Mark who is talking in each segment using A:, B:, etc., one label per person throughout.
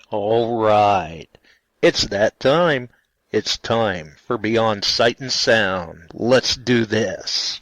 A: All right. It's that time. It's time for Beyond Sight and Sound. Let's do this.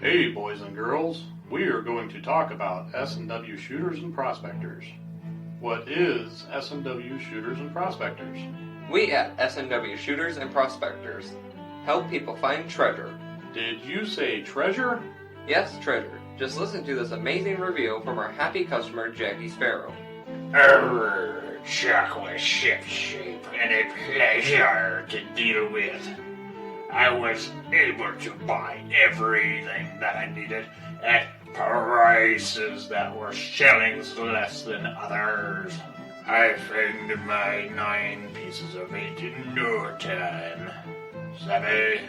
B: Hey boys and girls, we are going to talk about S&W shooters and prospectors. What is S&W shooters and prospectors?
C: We at S&W Shooters and Prospectors help people find treasure.
B: Did you say treasure?
C: Yes, treasure. Just listen to this amazing review from our happy customer, Jackie Sparrow.
D: Chocolate ship shape and a pleasure to deal with. I was able to buy everything that I needed at prices that were shillings less than others. I found my 9 pieces of 8 in no time. Savvy?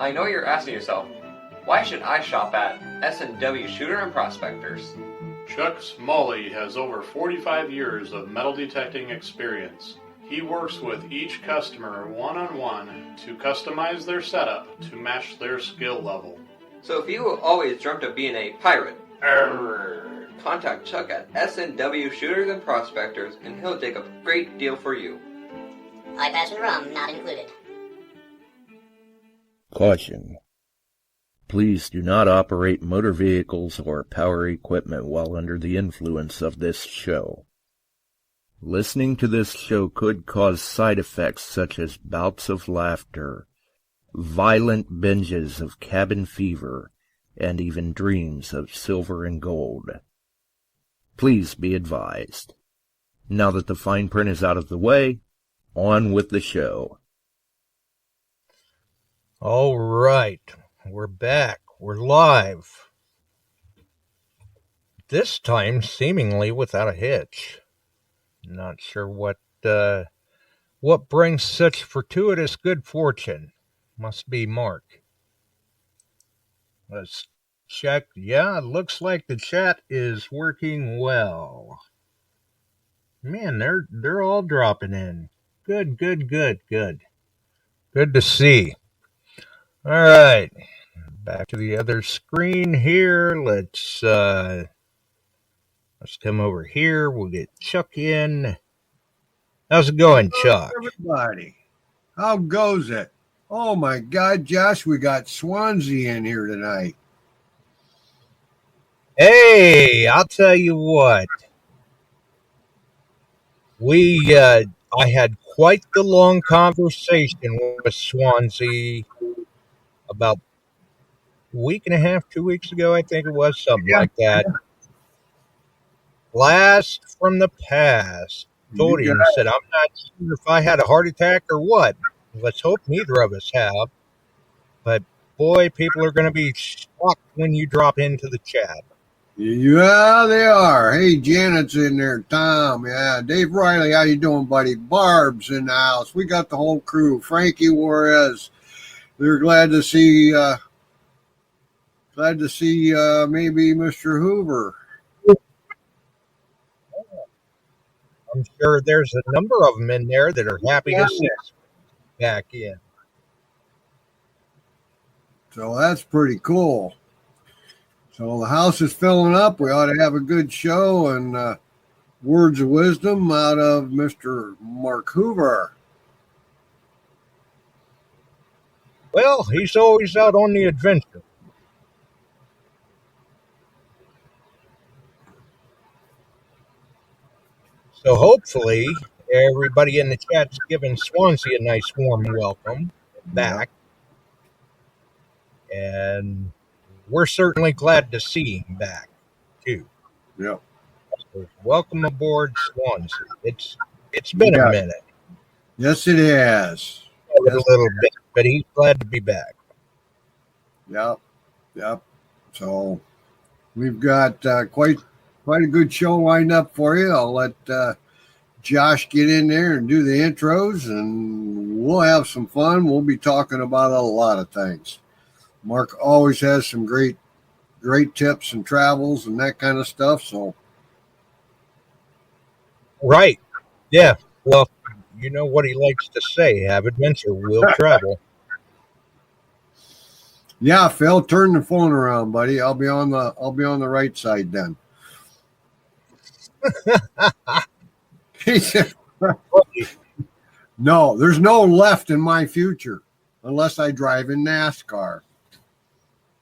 C: I know you're asking yourself, why should I shop at S&W Shooter and Prospectors?
B: Chuck Smalley has over 45 years of metal detecting experience. He works with each customer one-on-one to customize their setup to match their skill level.
C: So if you always dreamt of being a pirate,
D: Arr.
C: contact Chuck at S&W Shooters and Prospectors and he'll take a great deal for you.
E: High passion rum not included.
A: Caution. Please do not operate motor vehicles or power equipment while under the influence of this show. Listening to this show could cause side effects such as bouts of laughter, violent binges of cabin fever, and even dreams of silver and gold. Please be advised. Now that the fine print is out of the way, on with the show.
F: All right, we're back. We're live. This time, seemingly without a hitch. Not sure what brings such fortuitous good fortune. Must be Mark. Let's check. Yeah, it looks like the chat is working well. Man, they're all dropping in. Good. Good to see. All right. Back to the other screen here. Let's come over here. We'll get Chuck in. How's it going, Chuck?
G: Everybody, how goes it? Oh my God, Josh, we got Swansea in here tonight.
F: Hey, I'll tell you what. I had quite the long conversation with Swansea about a week and a half, 2 weeks ago, I think it was, something like that. Blast from the past. Told him, said, I'm not sure if I had a heart attack or what. Let's hope neither of us have. But boy, people are going to be shocked when you drop into the chat.
G: Yeah, they are. Hey, Janet's in there. Tom, yeah. Dave Riley, how you doing, buddy? Barb's in the house. We got the whole crew. Frankie Juarez. They're glad to see maybe Mr. Hoover.
F: I'm sure there's a number of them in there that are happy to see us back in.
G: So that's pretty cool. So the house is filling up. We ought to have a good show, and words of wisdom out of Mr. Marc Hoover.
F: Well, he's always out on the adventure. So hopefully everybody in the chat's giving Swansea a nice warm welcome back. And we're certainly glad to see him back, too.
G: Yep.
F: So welcome aboard, Swansea. It's been a minute.
G: Yes, it has.
F: A little bit, but he's glad to be back.
G: Yep. So we've got quite a good show lined up for you. I'll let Josh get in there and do the intros, and we'll have some fun. We'll be talking about a lot of things. Mark always has some great tips and travels and that kind of stuff. So,
F: right, yeah. Well, you know what he likes to say: "Have adventure, will travel."
G: Yeah, Phil, turn the phone around, buddy. I'll be on the right side then. He said, "No, there's no left in my future unless I drive in NASCAR."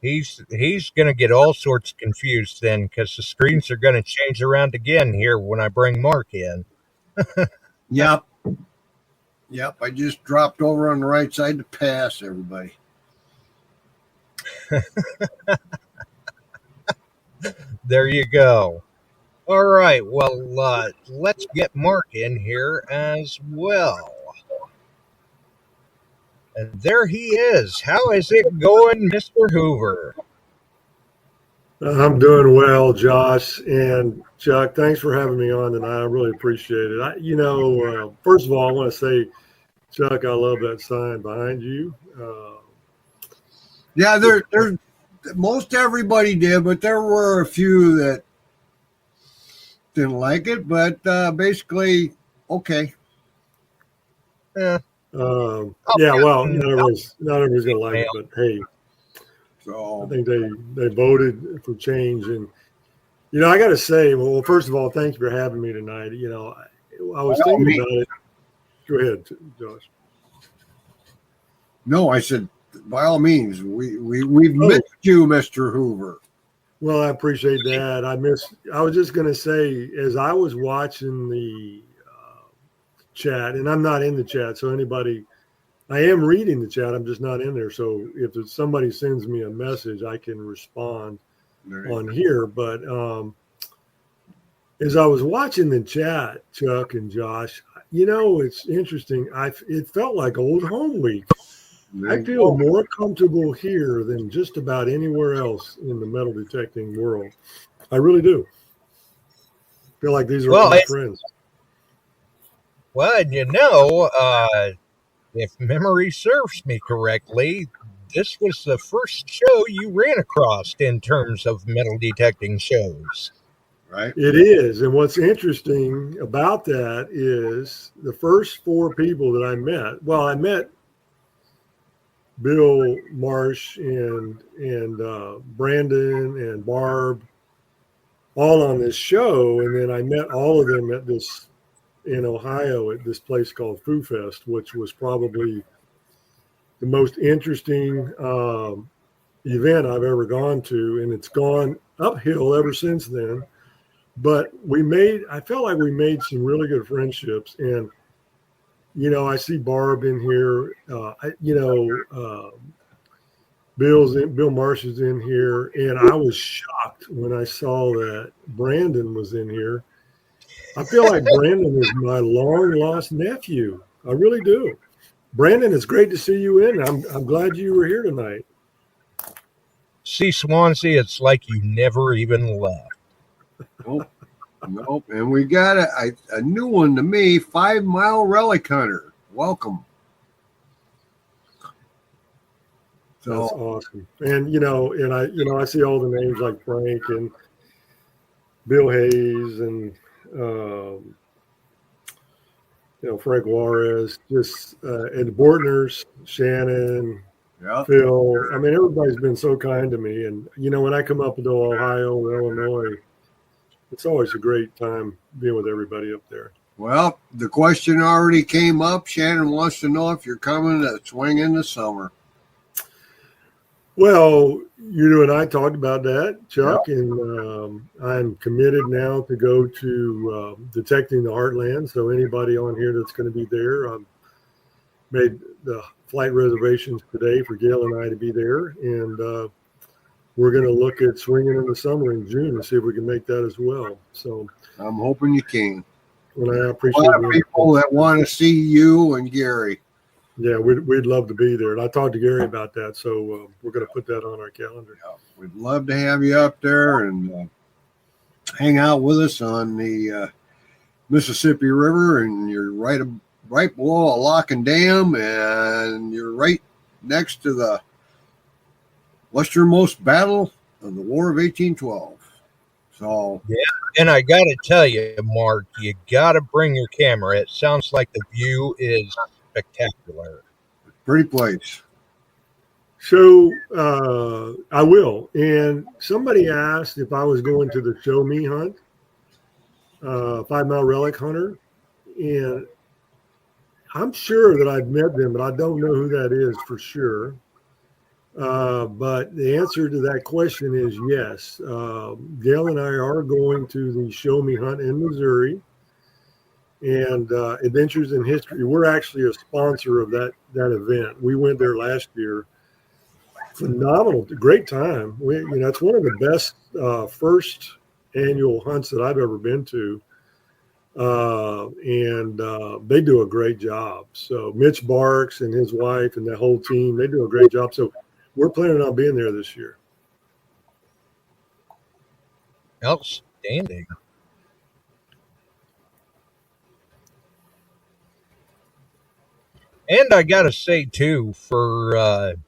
F: He's going to get all sorts confused then, because the screens are going to change around again here when I bring Mark in.
G: Yep. I just dropped over on the right side to pass everybody.
F: There you go. All right. Well, let's get Mark in here as well. And there he is. How is it going, Mr. Hoover?
H: I'm doing well, Josh and Chuck. Thanks for having me on tonight. I really appreciate it. First of all, I want to say, Chuck, I love that sign behind you.
G: Yeah, there's most everybody did, but there were a few that didn't like it. But basically, okay.
H: Yeah. Well, not everybody's gonna like it, but hey. So I think they voted for change, and I got to say, well, first of all, thank you for having me tonight. I was thinking about it. Go ahead, Josh.
G: No, I said by all means. We've missed you, Mr. Hoover.
H: Well, I appreciate that. I was just going to say, as I was watching the chat, and I'm not in the chat, so I am reading the chat. I'm just not in there. So if somebody sends me a message, I can respond on here. But as I was watching the chat, Chuck and Josh, it's interesting. It felt like old home week. I feel more comfortable here than just about anywhere else in the metal detecting world. I really do. I feel like these are all my friends.
F: Well, if memory serves me correctly, this was the first show you ran across in terms of metal detecting shows.
G: Right.
H: It is. And what's interesting about that is the first four people that I met. Well, I met Bill Marsh and Brandon and Barb all on this show. And then I met all of them at this in Ohio at this place called Foo Fest, which was probably the most interesting event I've ever gone to. And it's gone uphill ever since then. But I felt like we made some really good friendships. And, I see Barb in here, Bill Marsh is in here. And I was shocked when I saw that Brandon was in here. I feel like Brandon is my long lost nephew. I really do. Brandon, it's great to see you in. I'm glad you were here tonight.
F: See, Swansea, it's like you never even left.
G: Nope. And we got a new one to me, 5 Mile Relic Hunter. Welcome.
H: So, that's awesome. And I see all the names like Frank and Bill Hayes and Frank Juarez, and the Bortners, Shannon, Phil. I mean, everybody's been so kind to me. And when I come up to Ohio or Illinois, it's always a great time being with everybody up there.
G: Well, the question already came up. Shannon wants to know if you're coming to swing in the summer.
H: Well, you and I talked about that, Chuck, and I'm committed now to go to Detecting the Heartland. So anybody on here that's going to be there, I've made the flight reservations today for Gail and I to be there, and we're going to look at swinging in the summer in June and see if we can make that as well. So
G: I'm hoping you can.
H: Well, I
G: A
H: appreciate
G: lot of people that want to see you and Gary.
H: Yeah, we'd love to be there. And I talked to Gary about that. So we're going to put that on our calendar.
G: Yeah, we'd love to have you up there and hang out with us on the Mississippi River. And you're right below a lock and dam, and you're right next to the westernmost battle of the War of 1812. So
F: yeah, and I got to tell you, Mark, you got to bring your camera. It sounds like the view is spectacular.
G: pretty place.
H: So I will. And somebody asked if I was going to the Show Me hunt, 5 Mile Relic Hunter. And I'm sure that I've met them, but I don't know who that is for sure. But the answer to that question is yes. Gail and I are going to the Show Me hunt in Missouri and Adventures in History. We're actually a sponsor of that event. We went there last year. Phenomenal, great time. It's one of the best first annual hunts that I've ever been to. And they do a great job. So Mitch Barks and his wife and the whole team, they do a great job. So we're planning on being there this year.
F: Outstanding. And I got to say, too, for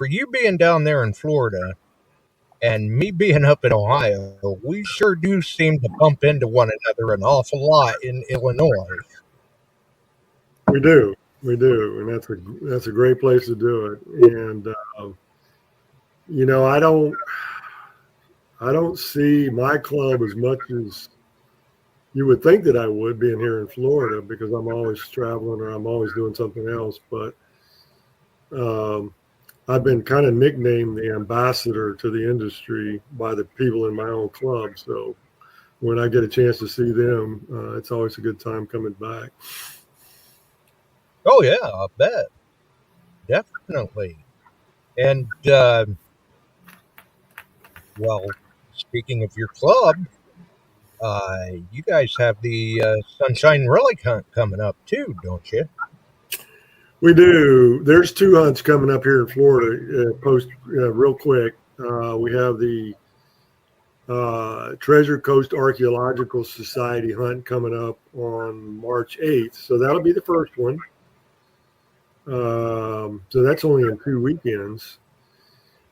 F: you being down there in Florida and me being up in Ohio, we sure do seem to bump into one another an awful lot in Illinois.
H: We do, and that's a great place to do it. And I don't see my club as much as you would think that I would, being here in Florida, because I'm always traveling or I'm always doing something else. But I've been kind of nicknamed the ambassador to the industry by the people in my own club. So when I get a chance to see them, it's always a good time coming back.
F: Oh, yeah, I bet. Definitely. And, well, speaking of your club, you guys have the Sunshine Relic Hunt coming up, too, don't you?
H: We do. There's 2 hunts coming up here in Florida. Real quick. We have the Treasure Coast Archaeological Society hunt coming up on March 8th. So that'll be the first one. So that's only in 2 weekends.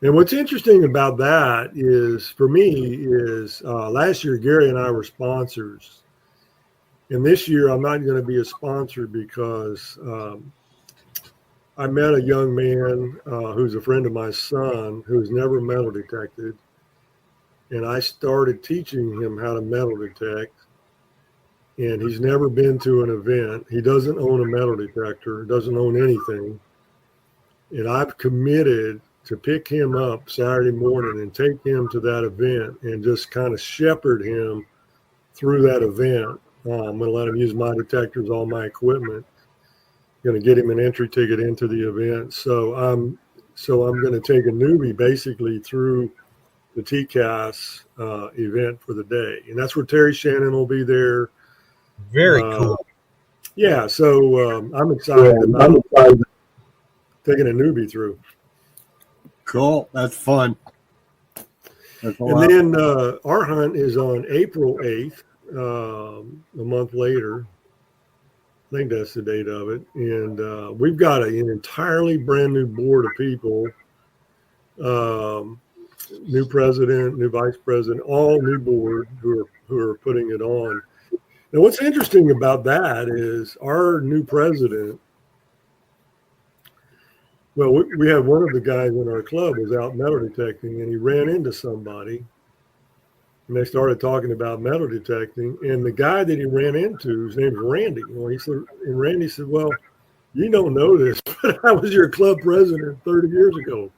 H: And what's interesting about that is, for me, is last year Gary and I were sponsors. And this year I'm not going to be a sponsor because I met a young man who's a friend of my son who's never metal detected. And I started teaching him how to metal detect. And he's never been to an event. He doesn't own a metal detector, doesn't own anything. And I've committed to pick him up Saturday morning and take him to that event and just kind of shepherd him through that event. I'm going to let him use my detectors, all my equipment. Going to get him an entry ticket into the event. So I'm going to take a newbie basically through the TCAS event for the day. And that's where Terry Shannon will be there.
F: Very cool.
H: Yeah, so I'm excited about taking a newbie through.
G: Cool. That's fun.
H: And then our hunt is on April 8th, a month later. I think that's the date of it. And we've got an entirely brand new board of people, new president, new vice president, all new board who are putting it on. And what's interesting about that is our new president, well, we have one of the guys in our club was out metal detecting, and he ran into somebody. and they started talking about metal detecting. And the guy that he ran into, his name's Randy. Well, and Randy said, "Well, you don't know this, but I was your club president 30 years ago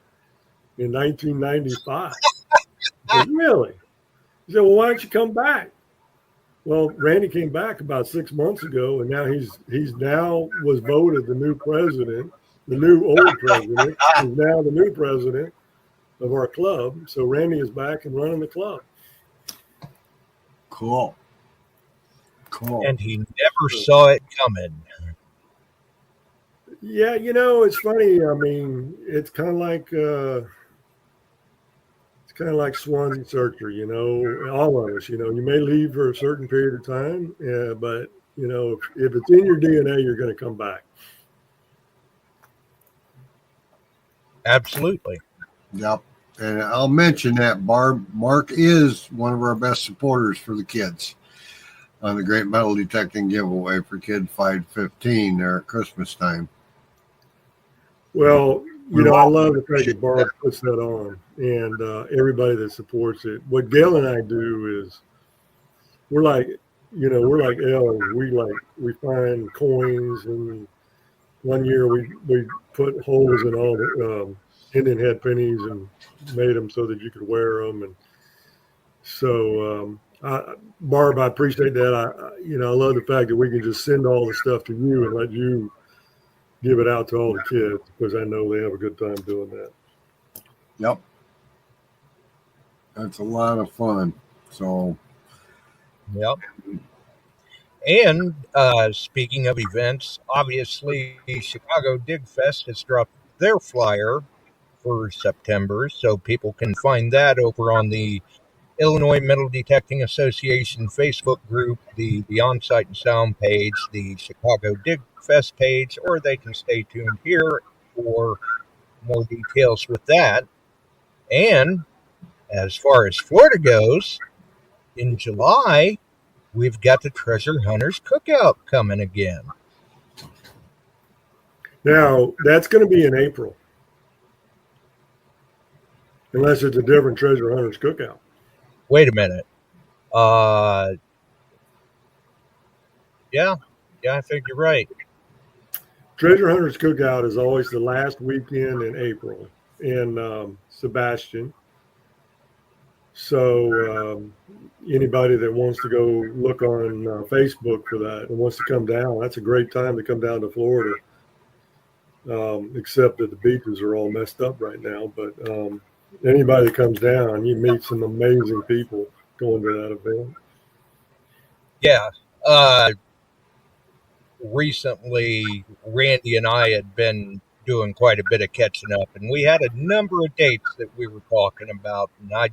H: in 1995." I said, "Really?" He said, "Well, why don't you come back?" Well, Randy came back about 6 months ago, and now he's now was voted the new president. The new old president is now the new president of our club. So Randy is back and running the club.
G: Cool.
F: And he never saw it coming.
H: Yeah, it's funny. I mean, it's kind of like Swansea Searcher. All of us. You may leave for a certain period of time, but if it's in your DNA, you're going to come back.
F: Absolutely.
G: Yep. And I'll mention that, Barb. Mark is one of our best supporters for the kids on the Great Metal Detecting Giveaway for Kid 515 there at Christmas time.
H: Well, I love the fact that Barb puts that on, and everybody that supports it. What Gail and I do is we're like elves. We find coins, and one year we put holes in all the Indian head pennies and made them so that you could wear them. And so, Barb, I appreciate that. I love the fact that we can just send all the stuff to you and let you give it out to all the kids, because I know they have a good time doing that.
G: Yep. That's a lot of fun. So.
F: Yep. And speaking of events, obviously Chicago Dig Fest has dropped their flyer for September, so people can find that over on the Illinois Metal Detecting Association Facebook group, the Beyond Sight and Sound page, the Chicago Dig Fest page, or they can stay tuned here for more details with that. And as far as Florida goes, in July, we've got the Treasure Hunters Cookout coming again.
H: Now, that's going to be in April, unless it's a different Treasure Hunters Cookout.
F: Wait a minute. Yeah, I think you're right.
H: Treasure Hunters Cookout is always the last weekend in April in Sebastian. So anybody that wants to go look on Facebook for that and wants to come down, that's a great time to come down to Florida, except that the beaches are all messed up right now. But anybody that comes down, you meet some amazing people going to that event.
F: Yeah. Recently, Randy and I had been doing quite a bit of catching up, and we had a number of dates that we were talking about, and I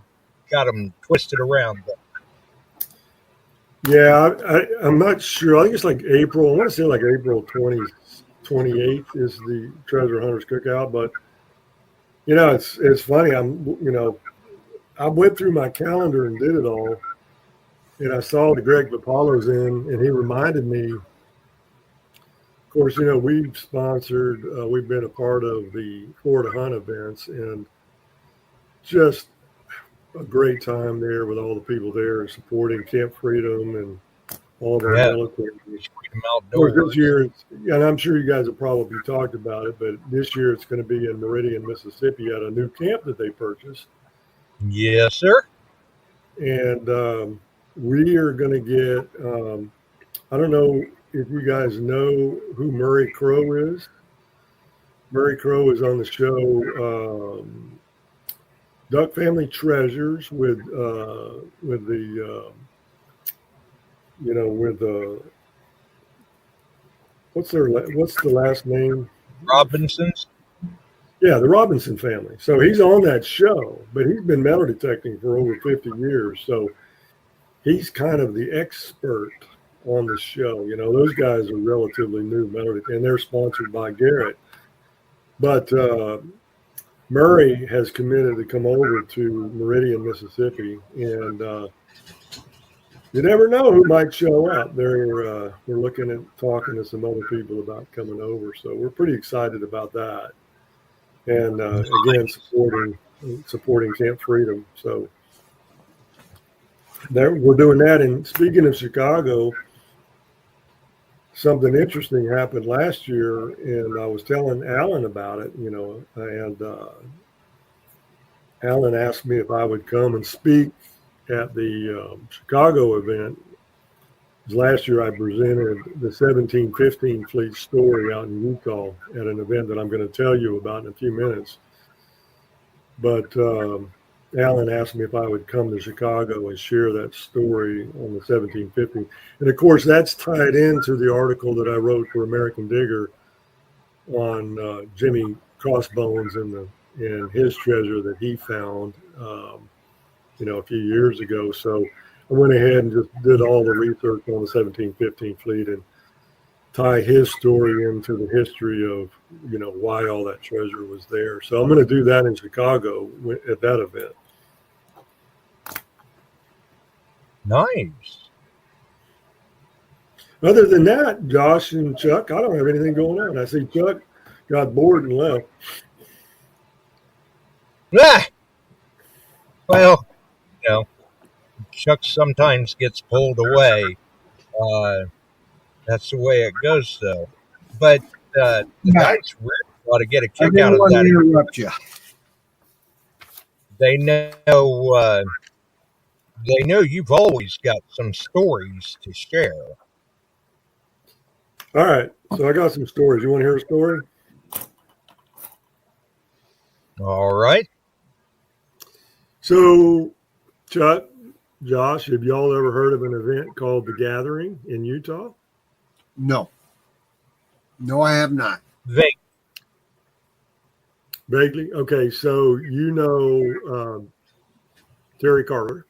F: got them twisted around.
H: Yeah, I'm not sure. I think it's like April. I want to say like April 28th is the Treasure Hunters Cookout. But it's funny. I went through my calendar and did it all, and I saw the Greg Papalo's in, and he reminded me. Of course, we've sponsored. We've been a part of the Florida Hunt events, and just a great time there with all the people there supporting Camp Freedom and all of our military. Of course, this year, and I'm sure you guys have probably talked about it, but this year it's going to be in Meridian, Mississippi at a new camp that they purchased.
F: Yes, sir.
H: And we are going to get, I don't know if you guys know who Murray Crow is. Murray Crow is on the show Duck Family Treasures with what's the last name?
F: Robinsons.
H: Yeah, the Robinson family. So he's on that show, but he's been metal detecting for over 50 years. So he's kind of the expert on the show. Those guys are relatively new metal detecting, and they're sponsored by Garrett. But Murray has committed to come over to Meridian, Mississippi, and you never know who might show up. We're looking at talking to some other people about coming over, so we're pretty excited about that. And again, supporting Camp Freedom. So we're doing that. And speaking of Chicago, something interesting happened last year, and I was telling Alan about it, and Alan asked me if I would come and speak at the Chicago event. Last year, I presented the 1715 Fleet story out in Utah at an event that I'm going to tell you about in a few minutes. But Alan asked me if I would come to Chicago and share that story on the 1715. And of course, that's tied into the article that I wrote for American Digger on Jimmy Crossbones and his treasure that he found, a few years ago. So I went ahead and just did all the research on the 1715 fleet and tie his story into the history of, why all that treasure was there. So I'm going to do that in Chicago at that event.
F: Nice.
H: Other than that, Josh and Chuck, I don't have anything going on. I see Chuck got bored and left.
F: Ah! Well, Chuck sometimes gets pulled away. That's the way it goes, though. But the guys really ought to get a
G: I
F: kick
G: didn't
F: out of
G: want to
F: that.
G: interrupt you.
F: They know you've always got some stories to share.
H: All right. So I got some stories. You want to hear a story?
F: All right.
H: So, Chuck, Josh, have y'all ever heard of an event called The Gathering in Utah?
G: No. No, I have not.
H: Vaguely? Okay, so Terry Carter.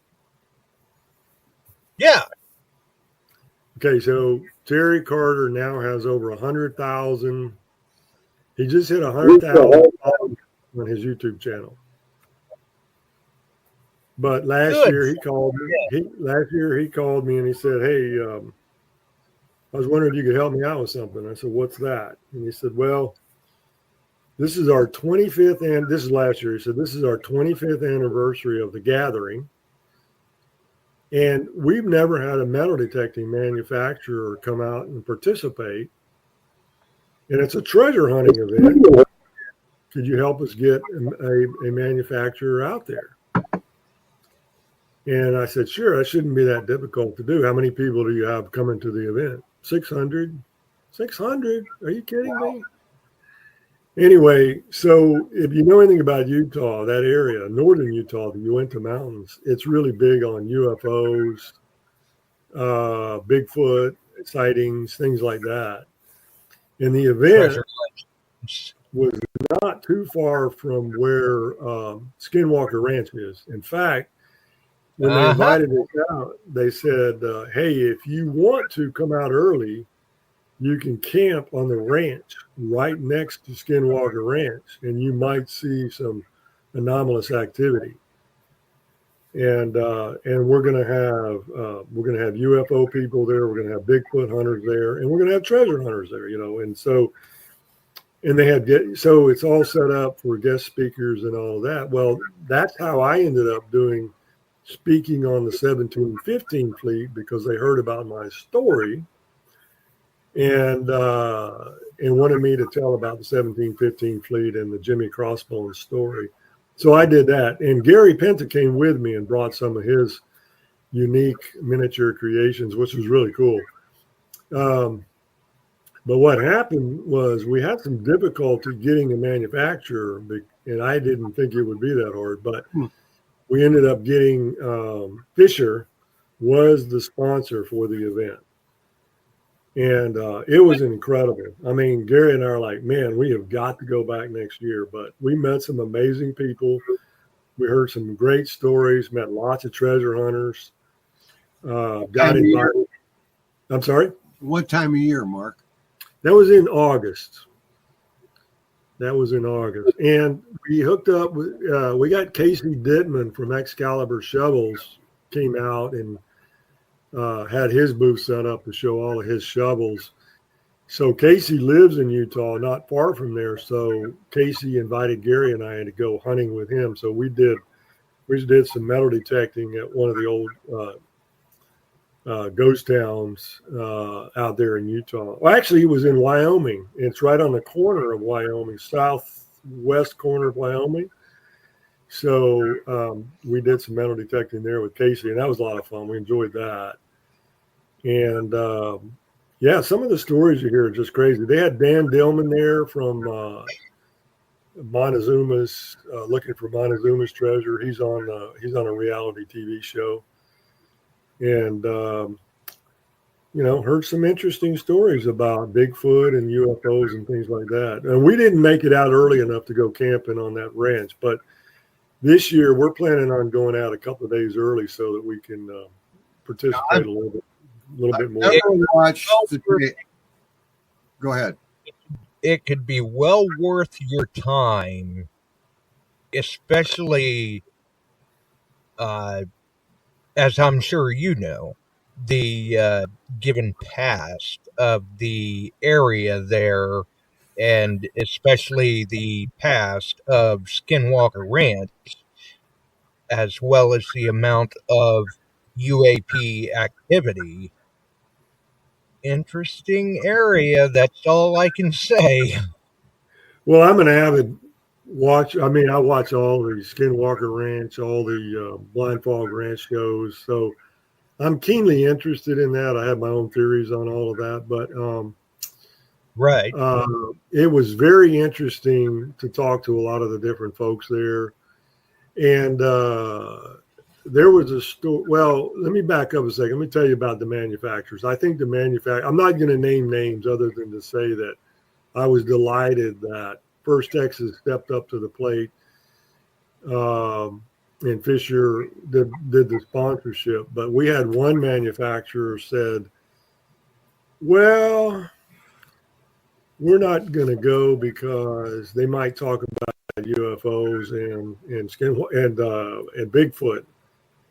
F: Yeah.
H: Okay, so Terry Carter now has over 100,000. He just hit 100,000 on his YouTube channel. But last year he called me. He called me and he said, "Hey, I was wondering if you could help me out with something." I said, "What's that?" And he said, "Well, this is our 25th, and this is last year." He said, "This is our 25th anniversary of The Gathering. And we've never had a metal detecting manufacturer come out and participate. And it's a treasure hunting event. Could you help us get a manufacturer out there?" And I said, "Sure, that shouldn't be that difficult to do. How many people do you have coming to the event?" 600. 600? Are you kidding me? Anyway, so if you know anything about Utah, that area, northern Utah, the Uinta Mountains, it's really big on UFOs, Bigfoot sightings, things like that. And the event was not too far from where Skinwalker Ranch is. In fact, when they invited us out, they said, "Hey, if you want to come out early, you can camp on the ranch right next to Skinwalker Ranch, and you might see some anomalous activity." And we're gonna have UFO people there. We're gonna have Bigfoot hunters there, and we're gonna have treasure hunters there. And so. And so it's all set up for guest speakers and all of that. Well, that's how I ended up speaking on the 1715 fleet, because they heard about my story and wanted me to tell about the 1715 fleet and the Jimmy Crossbones story. So I did that. And Gary Penta came with me and brought some of his unique miniature creations, which was really cool. But what happened was we had some difficulty getting a manufacturer, and I didn't think it would be that hard, but we ended up getting Fisher was the sponsor for the event. And it was incredible. I mean, Gary and I are like, man, we have got to go back next year. But we met some amazing people. We heard some great stories, met lots of treasure hunters. Got invited. I'm sorry?
G: What time of year, Mark?
H: That was in August. And we hooked up with, we got Casey Dittman from Excalibur Shovels came out and had his booth set up to show all of his shovels. So Casey lives in Utah, not far from there. So Casey invited Gary and I to go hunting with him. So we did some metal detecting at one of the old ghost towns out there in Utah. Well, actually, it was in Wyoming. It's right on the corner of Wyoming, southwest corner of Wyoming. So we did some metal detecting there with Casey, and that was a lot of fun. We enjoyed that. And yeah, some of the stories you hear are just crazy. They had Dan Dillman there from Montezuma's, looking for Montezuma's treasure. He's on a reality TV show, and heard some interesting stories about Bigfoot and UFOs and things like that. And we didn't make it out early enough to go camping on that ranch, but this year we're planning on going out a couple of days early so that we can participate a little bit more.
G: Go ahead.
F: It could be well worth your time, especially, as I'm sure you know, the given past of the area there, and especially the past of Skinwalker Ranch, as well as the amount of UAP activity. Interesting area, that's all I can say.
H: Well, I'm an avid watch. I mean, I watch all the Skinwalker Ranch, all the Blind Fog Ranch shows. So I'm keenly interested in that. I have my own theories on all of that, but
F: Right.
H: It was very interesting to talk to a lot of the different folks there. And there was a story. Well, let me back up a second. Let me tell you about the manufacturers. I think I'm not going to name names other than to say that I was delighted that First Texas stepped up to the plate, and Fisher did the sponsorship. But we had one manufacturer said, well, we're not going to go because they might talk about UFOs and Bigfoot.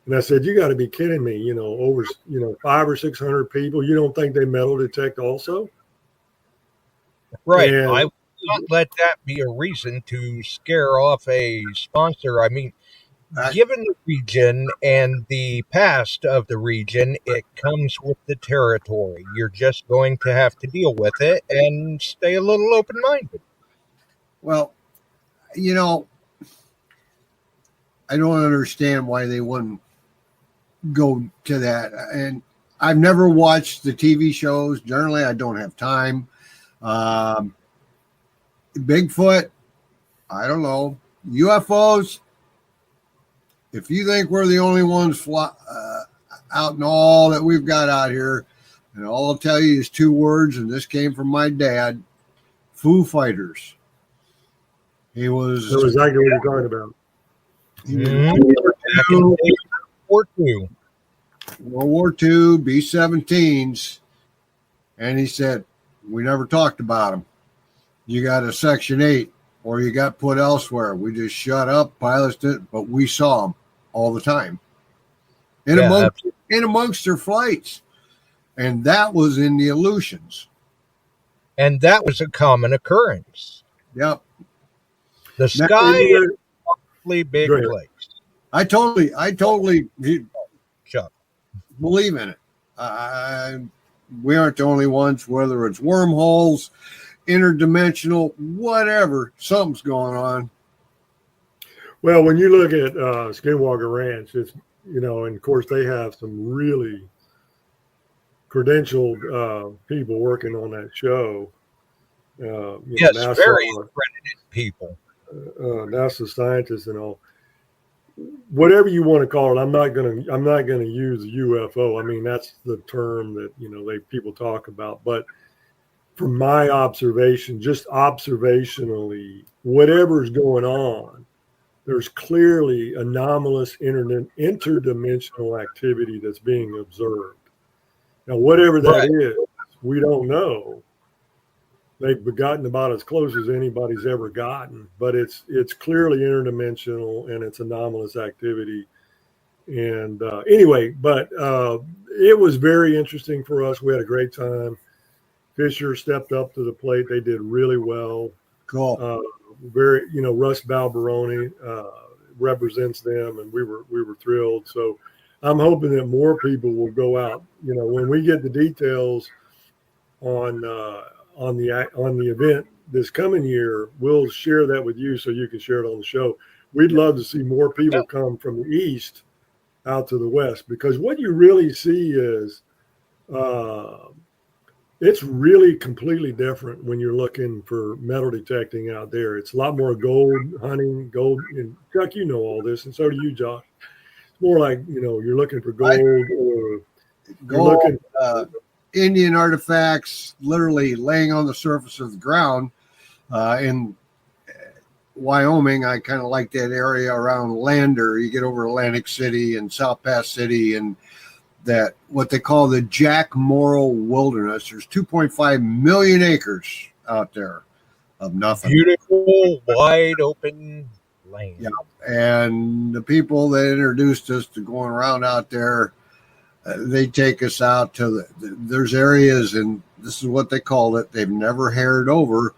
H: And I said, you got to be kidding me. Over 500 or 600 people. You don't think they metal detect also?
F: Right.
H: And
F: I would not let that be a reason to scare off a sponsor. I mean, given the region and the past of the region, it comes with the territory. You're just going to have to deal with it and stay a little open-minded.
G: Well, I don't understand why they wouldn't go to that. And I've never watched the TV shows. Generally, I don't have time. Bigfoot, I don't know. UFOs, if you think we're the only ones out in all that we've got out here, and all I'll tell you is two words, and this came from my dad, Foo Fighters. He was...
H: That was exactly what you're talking about.
G: World War II, B-17s, and he said, we never talked about them. You got a Section 8, or you got put elsewhere. We just shut up, pilots did, but we saw them all the time. In amongst their flights. And that was in the Aleutians.
F: And that was a common occurrence.
G: Yep.
F: The sky is a awfully big place.
G: I totally
F: Chuck,
G: believe in it. We aren't the only ones, whether it's wormholes, interdimensional, whatever, something's going on.
H: Well, when you look at Skinwalker Ranch, it's, and of course they have some really credentialed people working on that show.
F: yes, NASA, very accredited people.
H: NASA scientists and all. Whatever you want to call it, I'm not gonna use UFO. I mean, that's the term that people talk about. But from my observation, just observationally, whatever's going on, there's clearly anomalous interdimensional activity that's being observed. Now, whatever that is, we don't know. They've gotten about as close as anybody's ever gotten, but it's clearly interdimensional and it's anomalous activity. And anyway, but it was very interesting for us. We had a great time. Fisher stepped up to the plate. They did really well.
G: Cool.
H: Russ Balberoni represents them, and we were thrilled. So I'm hoping that more people will go out. You know, when we get the details on the event this coming year, we'll share that with you so you can share it on the show. We'd love to see more people come from the east out to the west, because what you really see is it's really completely different when you're looking for metal detecting out there. It's a lot more gold hunting, gold. And Chuck, you know all this, and so do you, Josh. It's more like, you know, you're looking for gold, or you're
G: Gold,
H: looking
G: Indian artifacts literally laying on the surface of the ground. In Wyoming, I kind of like that area around Lander. You get over Atlantic City and South Pass City and that what they call the Jack Morrill Wilderness. There's 2.5 million acres out there of nothing.
F: Beautiful, wide open land.
G: Yeah. And the people that introduced us to going around out there, they take us out to there's areas, and this is what they called it. They've never haired over.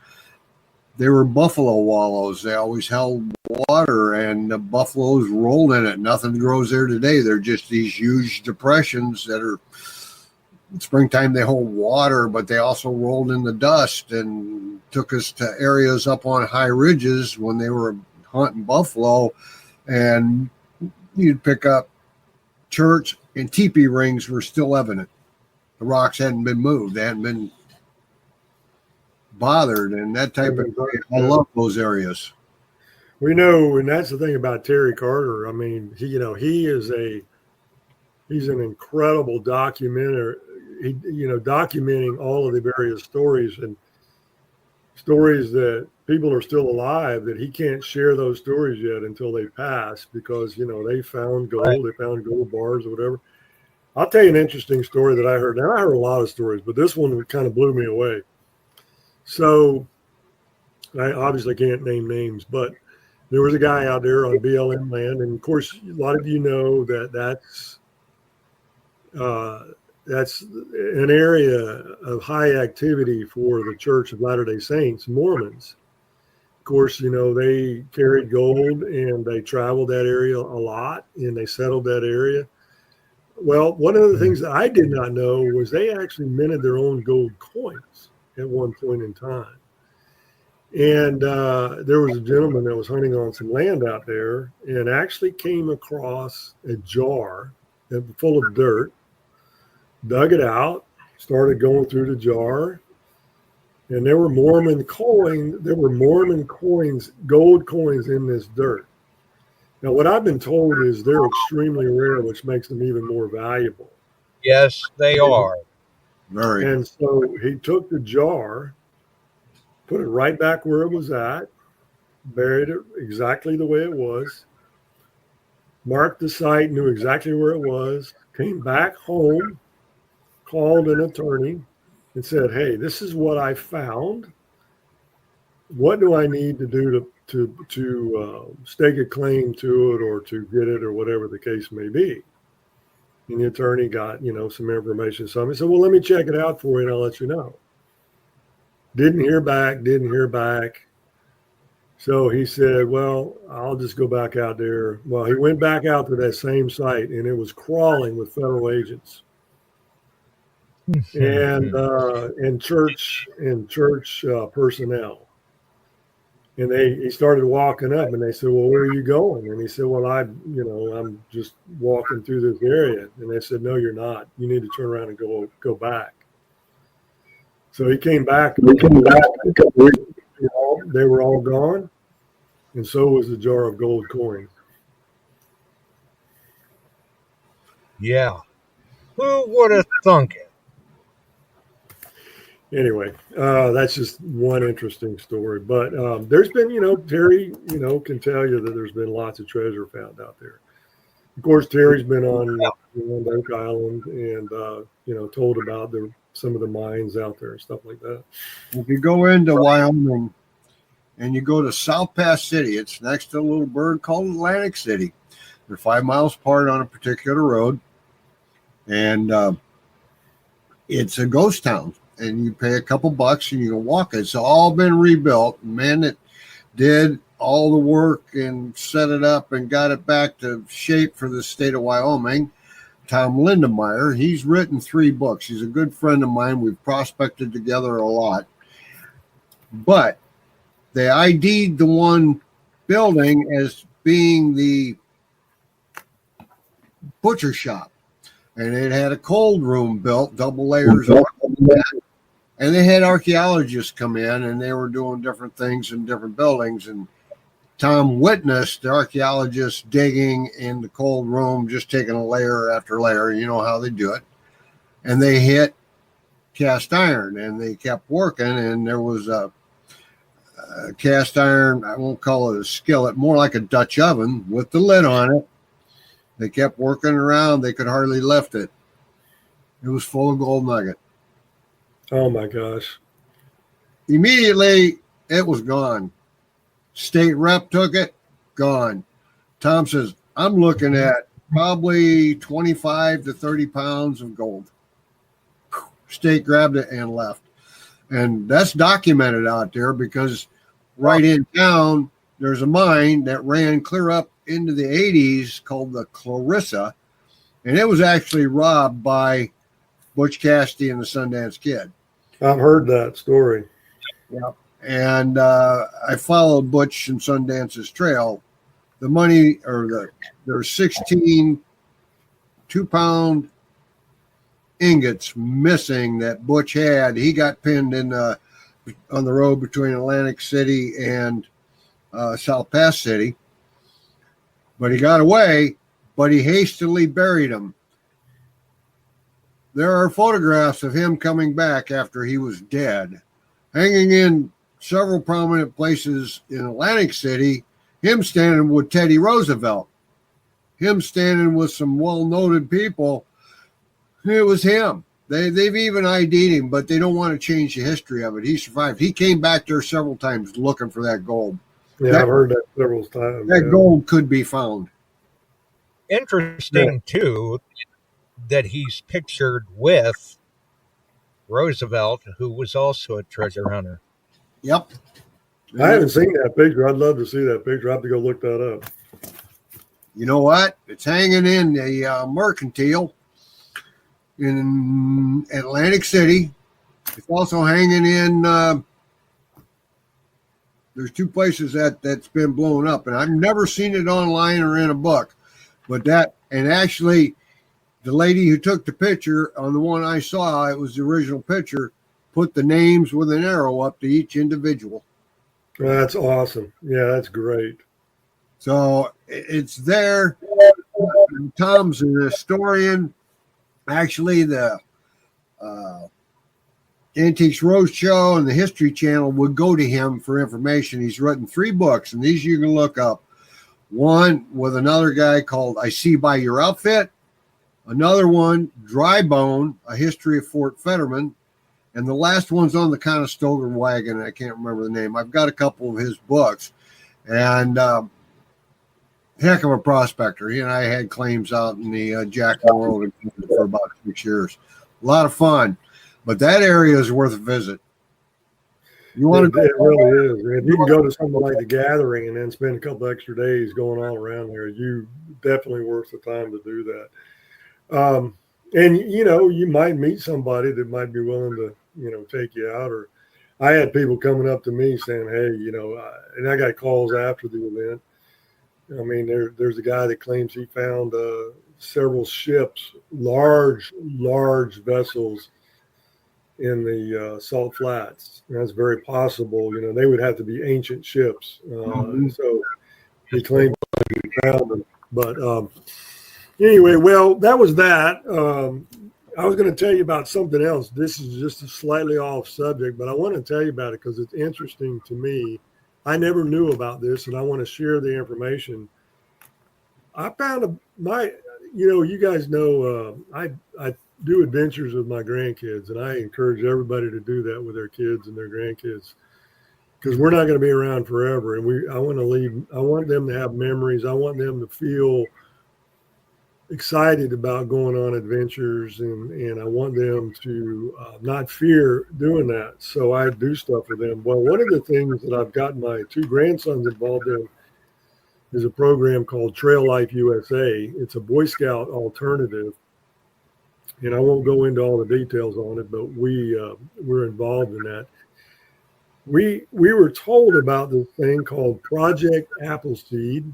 G: They were buffalo wallows. They always held water, and the buffaloes rolled in it. Nothing grows there today. They're just these huge depressions that are in springtime. They hold water, but they also rolled in the dust and took us to areas up on high ridges when they were hunting buffalo, and you'd pick up church and teepee rings were still evident. The rocks hadn't been moved. They hadn't been bothered, and that type of thing. I love those areas.
H: We know, and that's the thing about Terry Carter. I mean, he's an incredible documenter. Documenting all of the various stories, and stories that people are still alive that he can't share those stories yet until they pass, because, you know, they found gold, they found gold bars or whatever. I'll tell you an interesting story that I heard. Now, I heard a lot of stories, but this one kind of blew me away. So I obviously can't name names, but there was a guy out there on BLM land. And of course, a lot of you know that's an area of high activity for the Church of Latter-day Saints, Mormons. Of course, you know, they carried gold and they traveled that area a lot and they settled that area. Well, one of the things that I did not know was they actually minted their own gold coins at one point in time. And there was a gentleman that was hunting on some land out there and actually came across a jar full of dirt, dug it out, started going through the jar, and there were Mormon coins, gold coins in this dirt. Now, what I've been told is they're extremely rare, which makes them even more valuable.
F: Yes, they are.
G: Very.
H: And so he took the jar, put it right back where it was at, buried it exactly the way it was, marked the site, knew exactly where it was, came back home, called an attorney and said, "Hey, this is what I found. What do I need to do to stake a claim to it or to get it, or whatever the case may be?" And the attorney got, some information. So I said, "Well, let me check it out for you and I'll let you know." Didn't hear back. So he said, "Well, I'll just go back out there." Well, he went back out to that same site and it was crawling with federal agents and church personnel. And he started walking up and they said, "Well, where are you going?" And he said, "Well, I'm just walking through this area." And they said, "No, you're not. You need to turn around and go back." So he came back. They were all gone. And so was the jar of gold coins.
F: Yeah. Who would have thunk it?
H: Anyway, that's just one interesting story. But there's been, Terry, can tell you that there's been lots of treasure found out there. Of course, Terry's been on Oak Island and, told about some of the mines out there and stuff like that.
G: If you go into Wyoming and you go to South Pass City, it's next to a little bird called Atlantic City. They're 5 miles apart on a particular road. And it's a ghost town. And you pay a couple bucks and you can walk it. It's all been rebuilt. Men that did all the work and set it up and got it back to shape for the state of Wyoming. Tom Lindemeyer. He's written 3 books. He's a good friend of mine. We've prospected together a lot. But they ID'd the one building as being the butcher shop. And it had a cold room built, double layers on that. And they had archaeologists come in, and they were doing different things in different buildings. And Tom witnessed the archaeologists digging in the cold room, just taking a layer after layer. You know how they do it. And they hit cast iron, and they kept working. And there was a cast iron, I won't call it a skillet, more like a Dutch oven with the lid on it. They kept working around. They could hardly lift it. It was full of gold nugget.
H: Oh, my gosh.
G: Immediately, it was gone. State rep took it, gone. Tom says, I'm looking at probably 25 to 30 pounds of gold. State grabbed it and left. And that's documented out there because right in town, there's a mine that ran clear up into the 80s called the Clarissa. And it was actually robbed by Butch Cassidy and the Sundance Kid.
H: I've heard that story.
G: Yeah. And I followed Butch and Sundance's trail. The money, or there's 16 2-pound ingots missing that Butch had. He got pinned in on the road between Atlantic City and South Pass City. But he got away, but he hastily buried them. There are photographs of him coming back after he was dead, hanging in several prominent places in Atlantic City, him standing with Teddy Roosevelt, him standing with some well-noted people. It was him. They've even ID'd him, but they don't want to change the history of it. He survived. He came back there several times looking for that gold.
H: Yeah, I've heard that several times.
G: That gold could be found.
F: Interesting, too, that he's pictured with Roosevelt, who was also a treasure hunter.
G: Yep.
H: I haven't seen that picture. I'd love to see that picture. I have to go look that up.
G: You know what? It's hanging in the Mercantile in Atlantic City. It's also hanging in, there's 2 places that's been blown up, and I've never seen it online or in a book. But that, and actually, the lady who took the picture on the one I saw, it was the original picture, put the names with an arrow up to each individual.
H: That's awesome. Yeah, that's great.
G: So it's there. Tom's an historian. Actually, the Antiques Roadshow and the History Channel would go to him for information. He's written 3 books, and these you can look up. One with another guy called I See By Your Outfit. Another one, Dry Bone, A History of Fort Fetterman. And the last one's on the Conestoga wagon. I can't remember the name. I've got a couple of his books. And heck of a prospector. He and I had claims out in the Jackson Road for about 6 years. A lot of fun. But that area is worth a visit. You want to go?
H: It really is. If you can go to something like the Gathering and then spend a couple extra days going all around there, you definitely worth the time to do that. And, you know, you might meet somebody that might be willing to, you know, take you out. Or I had people coming up to me saying, hey, you know, and I got calls after the event. I mean, there's a guy that claims he found several ships, large vessels in the Salt Flats. And that's very possible. You know, they would have to be ancient ships. So he claimed he found them. But anyway, well, that was that. I was going to tell you about something else. This is just a slightly off subject, but I want to tell you about it because it's interesting to me. I never knew about this, and I want to share the information. I found you guys know, I do adventures with my grandkids, and I encourage everybody to do that with their kids and their grandkids because we're not going to be around forever. And I want them to have memories. I want them to feel excited about going on adventures, and I want them to not fear doing that. So I do stuff with them. Well, one of the things that I've gotten my 2 grandsons involved in is a program called Trail Life USA. It's a Boy Scout alternative. and I won't go into all the details on it, but we're involved in that. We were told about this thing called Project Appleseed.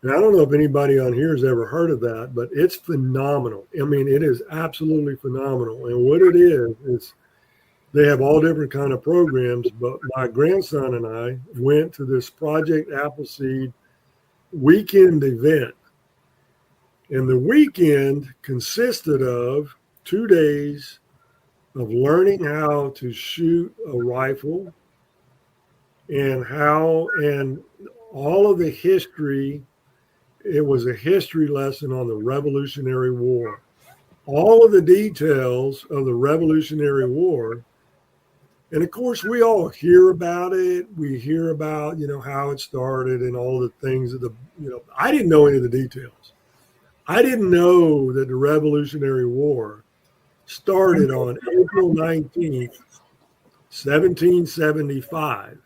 H: And I don't know if anybody on here has ever heard of that, but it's phenomenal. I mean, it is absolutely phenomenal. And what it is they have all different kind of programs, but my grandson and I went to this Project Appleseed weekend event. And the weekend consisted of 2 days of learning how to shoot a rifle and all of the history. It was a history lesson on the Revolutionary War. All of the details of the Revolutionary War. And of course, we all hear about it. We hear about, how it started and all the things that I didn't know any of the details. I didn't know that the Revolutionary War started on April 19th, 1775.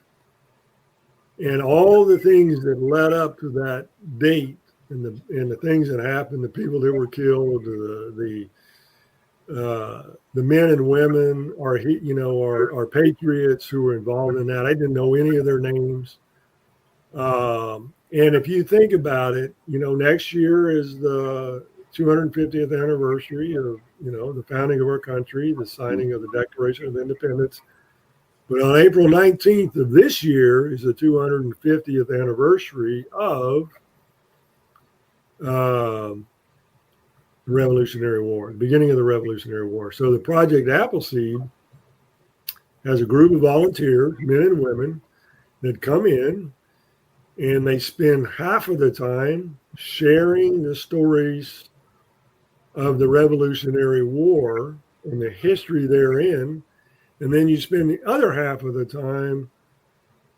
H: And all the things that led up to that date and the things that happened, the people that were killed, the men and women, our patriots who were involved in that. I didn't know any of their names. And if you think about it, next year is the 250th anniversary of, the founding of our country, the signing of the Declaration of Independence. But on April 19th of this year is the 250th anniversary of the Revolutionary War, the beginning of the Revolutionary War. So the Project Appleseed has a group of volunteers, men and women, that come in and they spend half of the time sharing the stories of the Revolutionary War and the history therein. And then you spend the other half of the time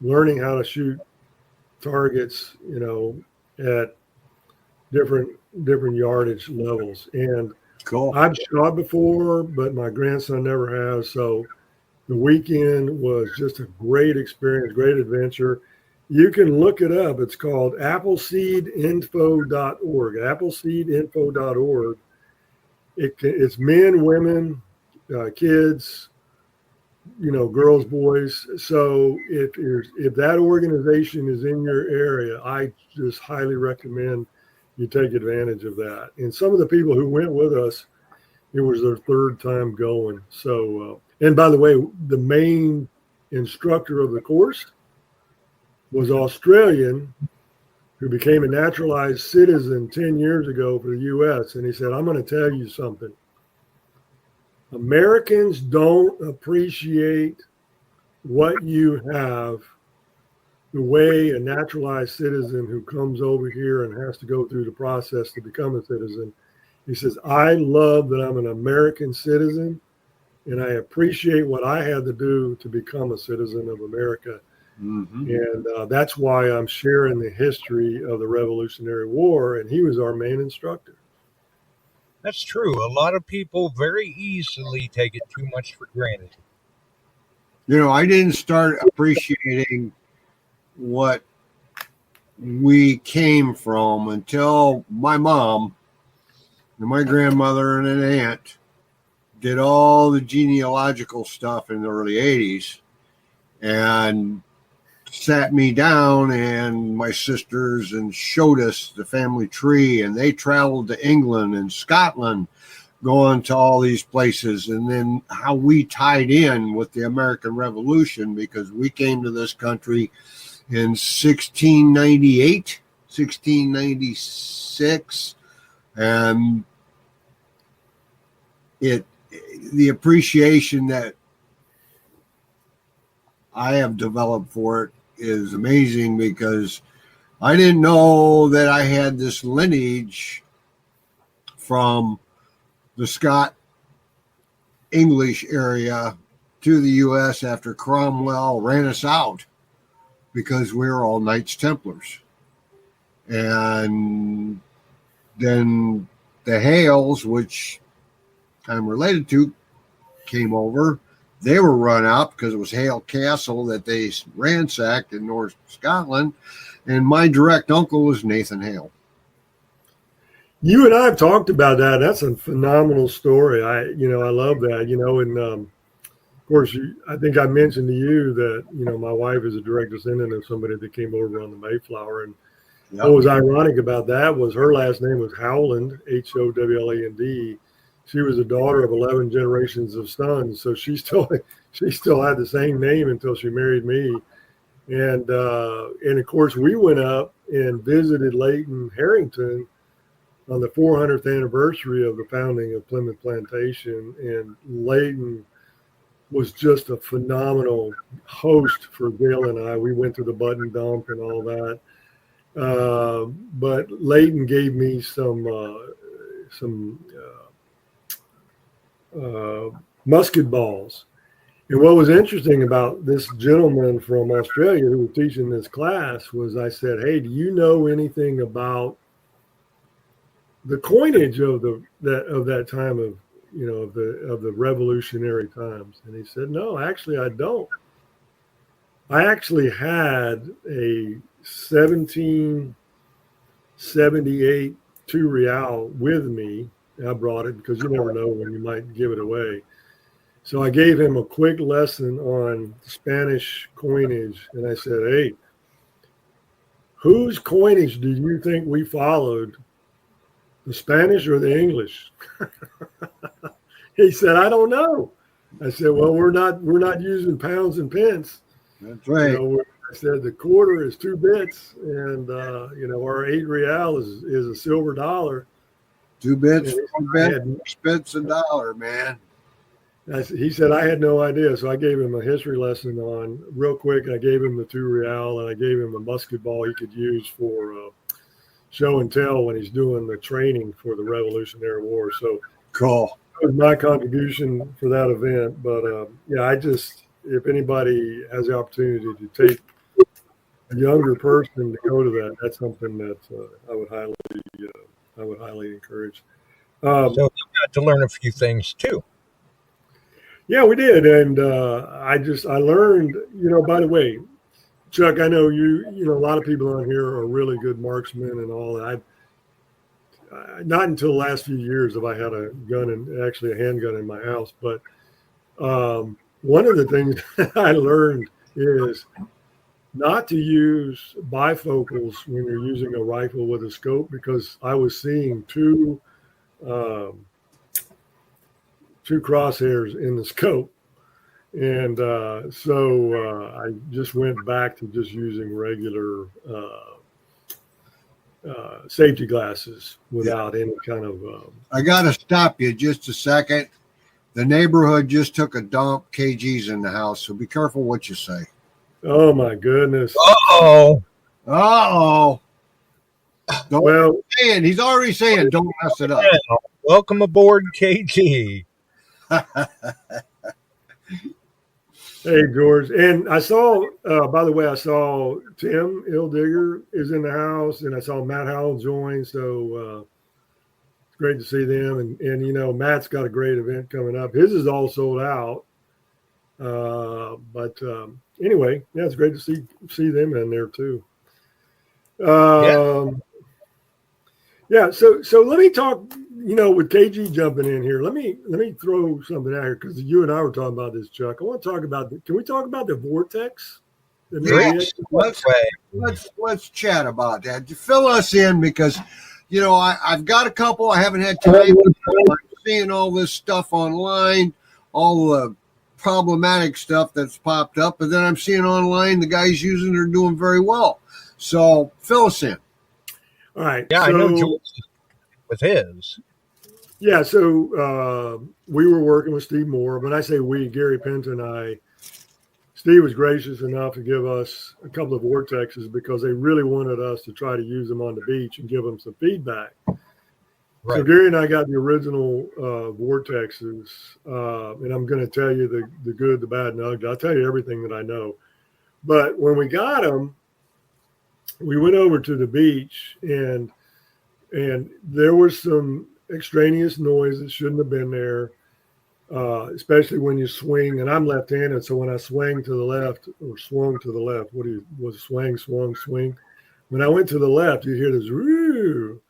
H: learning how to shoot targets, at different yardage levels. And
G: Cool.
H: I've shot before, but my grandson never has. So the weekend was just a great experience, great adventure. You can look it up. It's called appleseedinfo.org, appleseedinfo.org. It's men, women, kids, girls, boys. So if that organization is in your area, I just highly recommend you take advantage of that. And some of the people who went with us, it was their third time going. So, and by the way, the main instructor of the course was Australian, who became a naturalized citizen 10 years ago for the U.S. And he said, I'm going to tell you something. Americans don't appreciate what you have the way a naturalized citizen who comes over here and has to go through the process to become a citizen. He says, I love that I'm an American citizen, and I appreciate what I had to do to become a citizen of America. Mm-hmm. And that's why I'm sharing the history of the Revolutionary War, and he was our main instructor.
F: That's true. A lot of people very easily take it too much for granted.
G: I didn't start appreciating what we came from until my mom and my grandmother and an aunt did all the genealogical stuff in the early 80s and sat me down and my sisters and showed us the family tree, and they traveled to England and Scotland going to all these places, and then how we tied in with the American Revolution, because we came to this country in 1698, 1696, and the appreciation that I have developed for it is amazing, because I didn't know that I had this lineage from the Scott English area to the U.S. after Cromwell ran us out, because we were all Knights Templars. And then the Hales, which I'm related to, came over. They were run out because it was Hale Castle that they ransacked in North Scotland. And my direct uncle was Nathan Hale.
H: You and I have talked about that. That's a phenomenal story. I love that. And of course, I think I mentioned to you that my wife is a direct descendant of somebody that came over on the Mayflower, and what was ironic about that was her last name was Howland, Howland. She was a daughter of 11 generations of sons, so she still had the same name until she married me. And of course, we went up and visited Leighton Harrington on the 400th anniversary of the founding of Plymouth Plantation, and Leighton was just a phenomenal host for Gail and I. We went to the button dump and all that. But Leighton gave me some musket balls. And what was interesting about this gentleman from Australia who was teaching this class was I said, "Hey, do you know anything about the coinage of that time of the revolutionary times?" And he said, "No, actually, I don't. I actually had a 1778 2 real with me. I brought it because you never know when you might give it away. So I gave him a quick lesson on Spanish coinage. And I said, hey, whose coinage do you think we followed? The Spanish or the English?" He said, "I don't know." I said, "Well, we're not using pounds and pence."
G: That's right.
H: I said the quarter is 2 bits, and our 8 real is a silver dollar.
G: 2 bits, 6 bits a dollar, man.
H: He said I had no idea, so I gave him a history lesson on real quick. I gave him the 2 real, and I gave him a musket ball he could use for show and tell when he's doing the training for the Revolutionary War. So
G: cool.
H: That was my contribution for that event. But if anybody has the opportunity to take a younger person to go to that, that's something that I would highly encourage.
F: So you got to learn a few things too.
H: Yeah, we did, and I learned. By the way, Chuck, I know a lot of people on here are really good marksmen and all that. Not until the last few years have I had a gun and actually a handgun in my house. But one of the things I learned is not to use bifocals when you're using a rifle with a scope, because I was seeing two crosshairs in the scope. And so I just went back to just using regular safety glasses without any kind of.
G: I got to stop you just a second. The neighborhood just took a dump. KG's in the house, so be careful what you say.
H: Oh, my goodness.
F: Uh-oh.
G: He's already saying, don't mess it up.
F: Welcome aboard, KG.
H: Hey, George. And I saw, by the way, Tim Ildigger is in the house, and I saw Matt Howell join. So it's great to see them. And Matt's got a great event coming up. His is all sold out. But anyway, yeah, it's great to see them in there too. Yeah. So let me talk, with KG jumping in here, let me throw something out here, because you and I were talking about this, Chuck. I want to talk about can we talk about the vortex?
G: Yes. Let's chat about that. Fill us in, because I've got a couple. I haven't had time. I'm seeing all this stuff online, all the problematic stuff that's popped up, but then I'm seeing online the guys using it are doing very well. So fill us in.
H: All right.
F: Yeah, I know George with his.
H: Yeah, so we were working with Steve Moore. When I say we, Gary Penta and I, Steve was gracious enough to give us a couple of vortexes because they really wanted us to try to use them on the beach and give them some feedback. Right. So Gary and I got the original vortexes, and I'm going to tell you the good, the bad, and the ugly. I'll tell you everything that I know. But when we got them, we went over to the beach, and there was some extraneous noise that shouldn't have been there, especially when you swing. And I'm left-handed, so when I swung to the left, swung, swing. When I went to the left, you hear this, woo,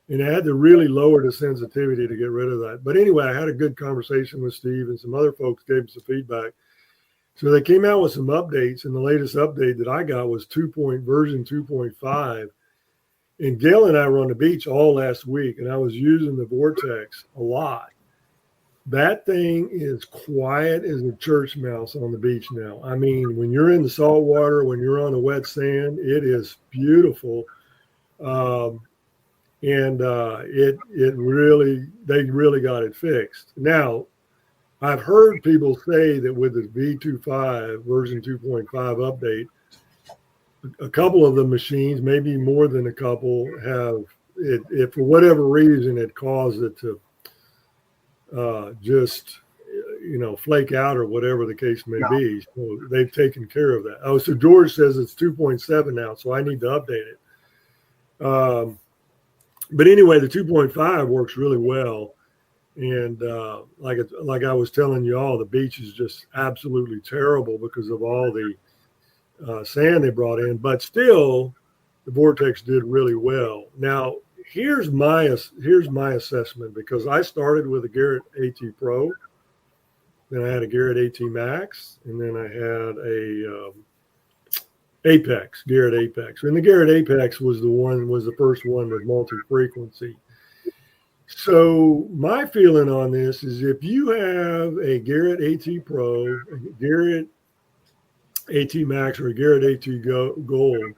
H: And I had to really lower the sensitivity to get rid of that. But anyway, I had a good conversation with Steve, and some other folks gave me some feedback. So they came out with some updates, and the latest update that I got was version 2.5. And Gail and I were on the beach all last week, and I was using the Vortex a lot. That thing is quiet as a church mouse on the beach now. I mean, when you're in the salt water, when you're on the wet sand, it is beautiful. They really got it fixed. Now, I've heard people say that with the V25 version 2.5 update, a couple of the machines, maybe more than a couple, have it, if for whatever reason it caused it to just flake out or whatever the case may be. So they've taken care of that. Oh, so George says it's 2.7 now, so I need to update it. But anyway, the 2.5 works really well. And like I was telling you all, the beach is just absolutely terrible because of all the sand they brought in. But still, the Vortex did really well. Now, here's my assessment, because I started with a Garrett AT Pro, then I had a Garrett AT Max, and then I had a Garrett Apex. And the Garrett Apex was the first one with multi-frequency. So my feeling on this is, if you have a Garrett AT Pro, a Garrett AT Max, or a Garrett AT Gold,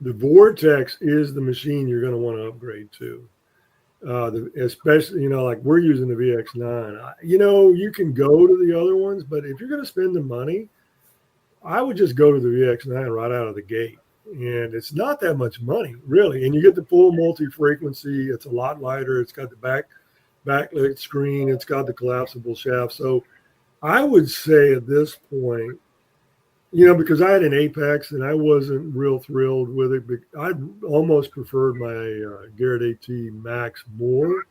H: the Vortex is the machine you're going to want to upgrade to. Especially, like we're using the VX9. You can go to the other ones, but if you're going to spend the money, I would just go to the VX9 right out of the gate. And it's not that much money, really. And you get the full multi-frequency. It's a lot lighter. It's got the backlit screen. It's got the collapsible shaft. So I would say at this point, because I had an Apex and I wasn't real thrilled with it, but I almost preferred my Garrett AT Max more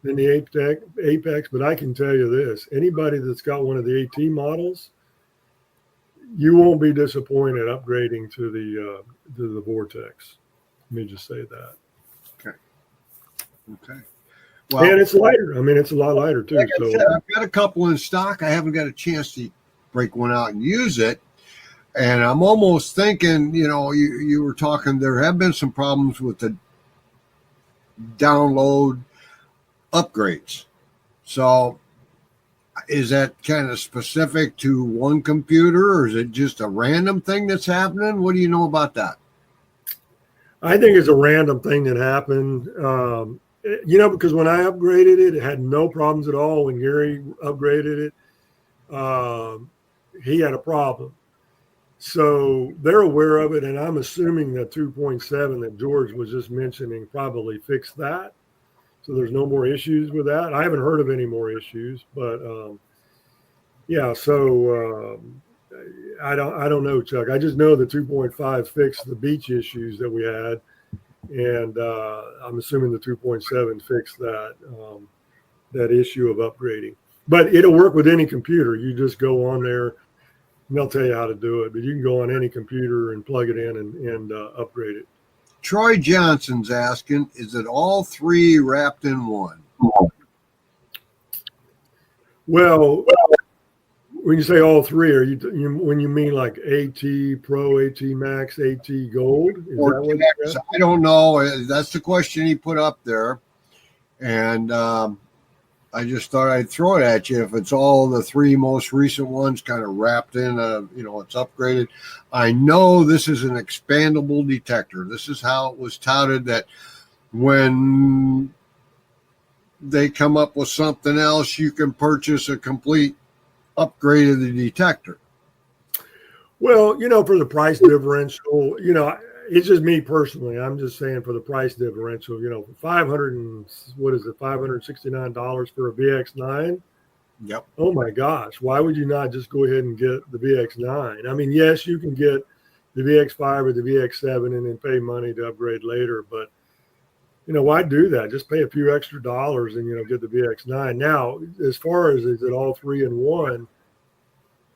H: than the Apex. But I can tell you this: anybody that's got one of the AT models, you won't be disappointed upgrading to the Vortex. Let me just say that.
G: Okay. Well,
H: and it's lighter. I mean, it's a lot lighter too.
G: Like I said, I've got a couple in stock. I haven't got a chance to break one out and use it. And I'm almost thinking, you were talking, there have been some problems with the download upgrades. So is that kind of specific to one computer, or is it just a random thing that's happening? What do you know about that?
H: I think it's a random thing that happened. Because when I upgraded it, it had no problems at all. When Gary upgraded it, he had a problem. So they're aware of it, and I'm assuming that 2.7 that George was just mentioning probably fixed that. So there's no more issues with that. I haven't heard of any more issues, but So I don't know, Chuck. I just know the 2.5 fixed the beach issues that we had, and I'm assuming the 2.7 fixed that issue of upgrading. But it'll work with any computer. You just go on there, and they'll tell you how to do it. But you can go on any computer and plug it in and upgrade it.
G: Troy Johnson's asking, is it all three wrapped in one?
H: Well, when you say all three, are you when you mean like AT Pro, AT Max, AT Gold? Is
G: Or
H: that what
G: Max, I don't know. That's the question he put up there. And I just thought I'd throw it at you. If it's all the three most recent ones kind of wrapped in, it's upgraded. I know this is an expandable detector. This is how it was touted, that when they come up with something else, you can purchase a complete upgrade of the detector.
H: Well, for the price differential, it's just me personally. I'm just saying, for the price differential, $569 for a VX9.
G: Yep.
H: Oh my gosh. Why would you not just go ahead and get the VX9? I mean, yes, you can get the VX5 or the VX7 and then pay money to upgrade later, but why do that? Just pay a few extra dollars and, get the VX9. Now, as far as is it all three in one,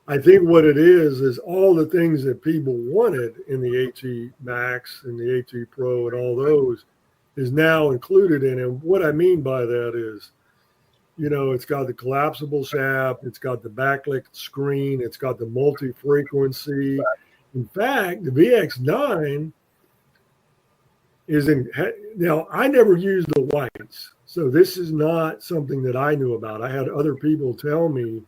H: I think what it is all the things that people wanted in the AT Max and the AT Pro and all those, is now included in it. What I mean by that is, it's got the collapsible shaft, it's got the backlit screen, it's got the multi-frequency. In fact, the VX9 now I never used the whites, so this is not something that I knew about. I had other people tell me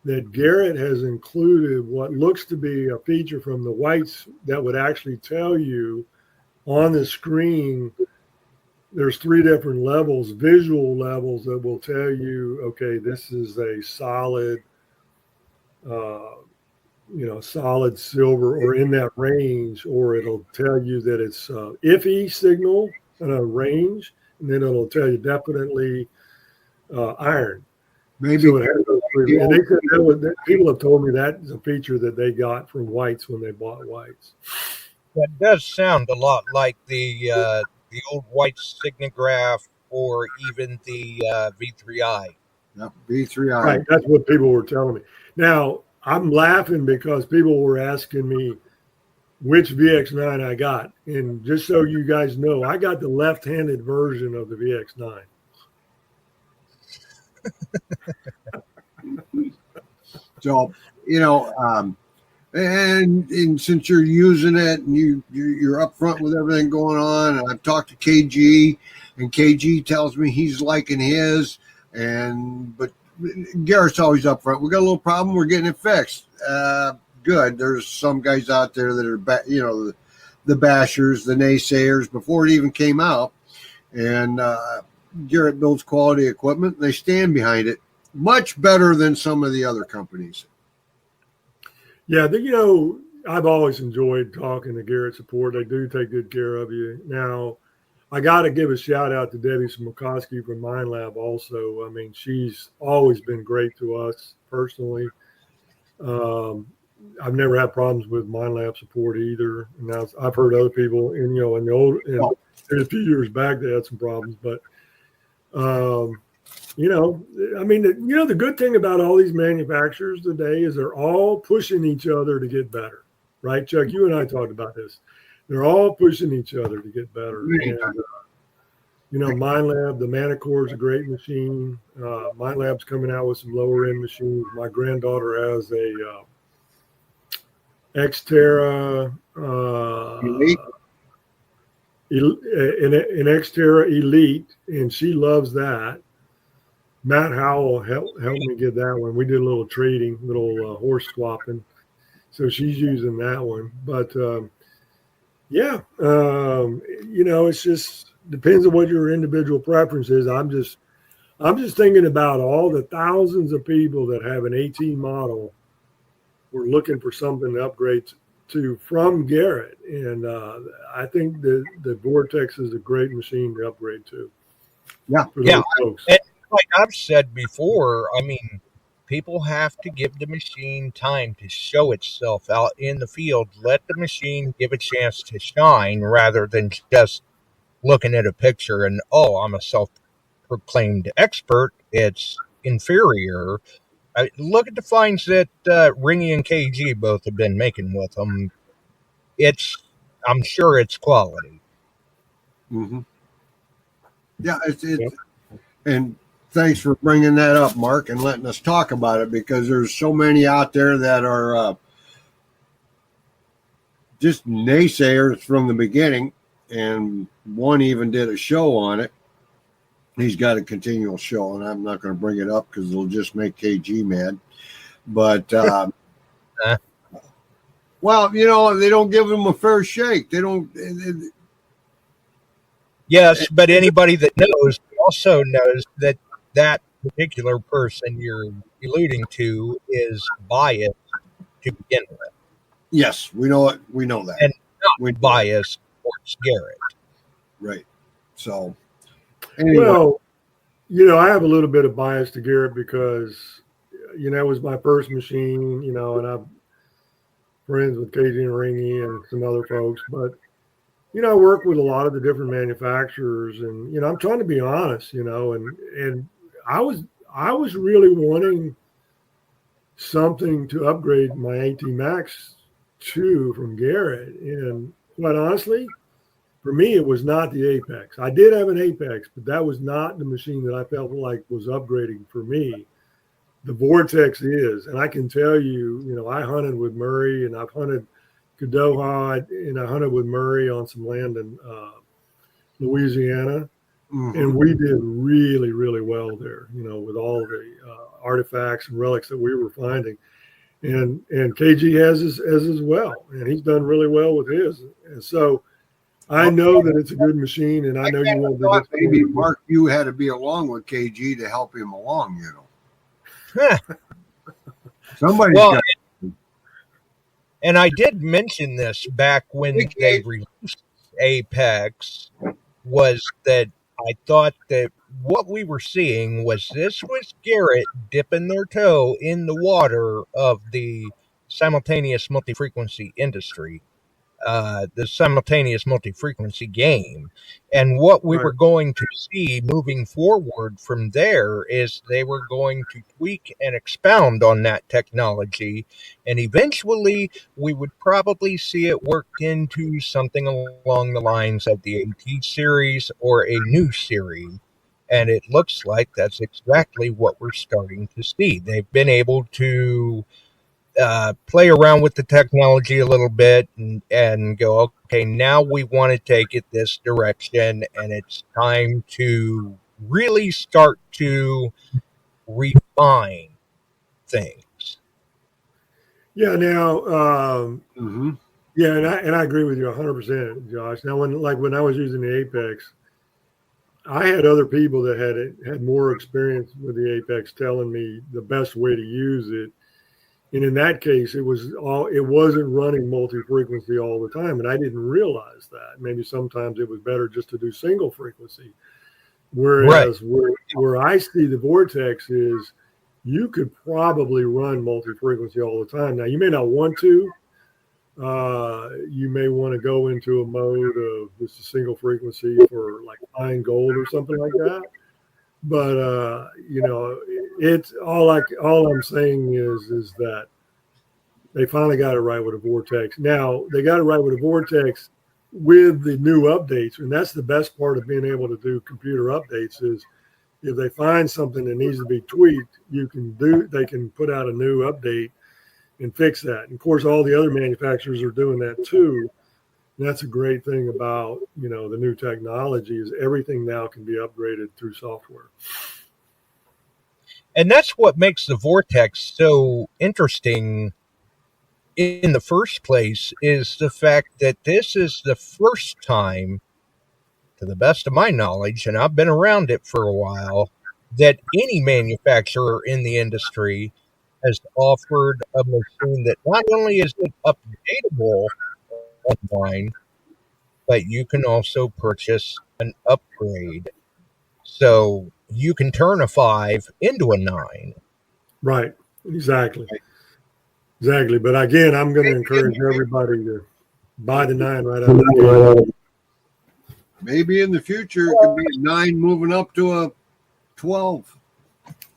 H: that Garrett has included what looks to be a feature from the whites that would actually tell you on the screen. There's 3 different levels, visual levels, that will tell you, okay, this is a solid, solid silver or in that range, or it'll tell you that it's iffy signal in a range, and then it'll tell you definitely iron.
G: Maybe.
H: So it has those 3. And they said people have told me that's a feature that they got from whites when they bought whites.
F: That does sound a lot like the old white signograph or even the V3i.
G: Yep, V3i.
H: Right, that's what people were telling me. Now, I'm laughing because people were asking me which VX9 I got. And just so you guys know, I got the left-handed version of the VX9.
G: So, and since you're using it and you're up front with everything going on, and I've talked to KG, and KG tells me he's liking his, but Garrett's always up front. We got a little problem. We're getting it fixed. Good. There's some guys out there that are, the bashers, the naysayers before it even came out. And Garrett builds quality equipment. And they stand behind it much better than some of the other companies.
H: Yeah, I've always enjoyed talking to Garrett Support. They do take good care of you. Now, I got to give a shout out to Debbie Smokowski from Mind Lab also. I mean, she's always been great to us personally. I've never had problems with Mind Lab support either. And now I've heard other people, and a few years back they had some problems, but the good thing about all these manufacturers today is they're all pushing each other to get better, right, Chuck? You and I talked about this. They're all pushing each other to get better. And, Mind Lab, the Manicore is a great machine. Mind Lab's coming out with some lower end machines. My granddaughter has a Xterra
G: Elite.
H: An Xterra Elite, and she loves that. Matt Howell helped me get that one. We did a little trading, horse swapping. So she's using that one. But, it's just depends on what your individual preference is. I'm just thinking about all the thousands of people that have an 18 model. We're looking for something to upgrade to from Garrett. And I think the Vortex is a great machine to upgrade to.
G: Yeah.
H: For those folks.
F: And like I've said before, I mean, people have to give the machine time to show itself out in the field. Let the machine give a chance to shine rather than just looking at a picture and, I'm a self-proclaimed expert. It's inferior. Look at the finds that Ringy and KG both have been making with them. I'm sure it's quality.
G: Mm-hmm. Yeah, and thanks for bringing that up, Mark, and letting us talk about it, because there's so many out there that are just naysayers from the beginning, and one even did a show on it. He's got a continual show, and I'm not going to bring it up because it'll just make KG mad. But, well, they don't give him a fair shake. They don't.
F: Yes, but anybody that knows also knows that particular person you're alluding to is biased to begin with.
G: Yes, we know it. We know that.
F: And not biased towards Garrett.
G: Right. So, anyway.
H: Well, I have a little bit of bias to Garrett because, it was my first machine, and I'm friends with KG and Ringy and some other folks. But, I work with a lot of the different manufacturers, and, I'm trying to be honest, and I was really wanting something to upgrade my AT Max to from Garrett. And quite honestly, For me, it was not the Apex. I did have an Apex, but that was not the machine that I felt like was upgrading for me. The Vortex is, and I can tell you, I hunted with Murray, and I've hunted Kadoha, and I hunted with Murray on some land in Louisiana, and we did really, really well there. With all the artifacts and relics that we were finding, and KG has as well, and he's done really well with his, and so. I know that it's a good machine, and I know you won't do this.
G: Maybe, Mark, you had to be along with KG to help him along, Somebody's got.
F: And I did mention this back when they released Apex, was that I thought that what we were seeing was Garrett dipping their toe in the water of the simultaneous multi-frequency industry. The simultaneous multi-frequency game, and what we were going to see moving forward from there is they were going to tweak and expound on that technology, and eventually we would probably see it worked into something along the lines of the AT series or a new series. And it looks like that's exactly what we're starting to see. They've been able to play around with the technology a little bit and go, okay, now we want to take it this direction, and it's time to really start to refine things.
H: Yeah. Now, yeah, and I agree with you 100%, Josh. Now, when I was using the Apex, I had other people that had more experience with the Apex telling me the best way to use it. And in that case, it wasn't running multi-frequency all the time. And I didn't realize that. Maybe sometimes it was better just to do single frequency. Whereas where I see the Vortex is you could probably run multi-frequency all the time. Now, you may not want to. You may want to go into a mode of just a single frequency for like fine gold or something like that. But it's all I'm saying is that they finally got it right with a Vortex. Now they got it right with a Vortex with the new updates, and that's the best part of being able to do computer updates is if they find something that needs to be tweaked, they can put out a new update and fix that. And of course, all the other manufacturers are doing that too. And that's a great thing about the new technology is everything now can be upgraded through software.
F: And that's what makes the Vortex so interesting in the first place is the fact that this is the first time, to the best of my knowledge, and I've been around it for a while, that any manufacturer in the industry has offered a machine that not only is it updatable online, but you can also purchase an upgrade. So you can turn a 5 into a 9.
H: Right. Exactly. But again, I'm going to encourage everybody to buy the 9 right out of the gate.
G: Maybe in the future it could be a 9 moving up to a 12.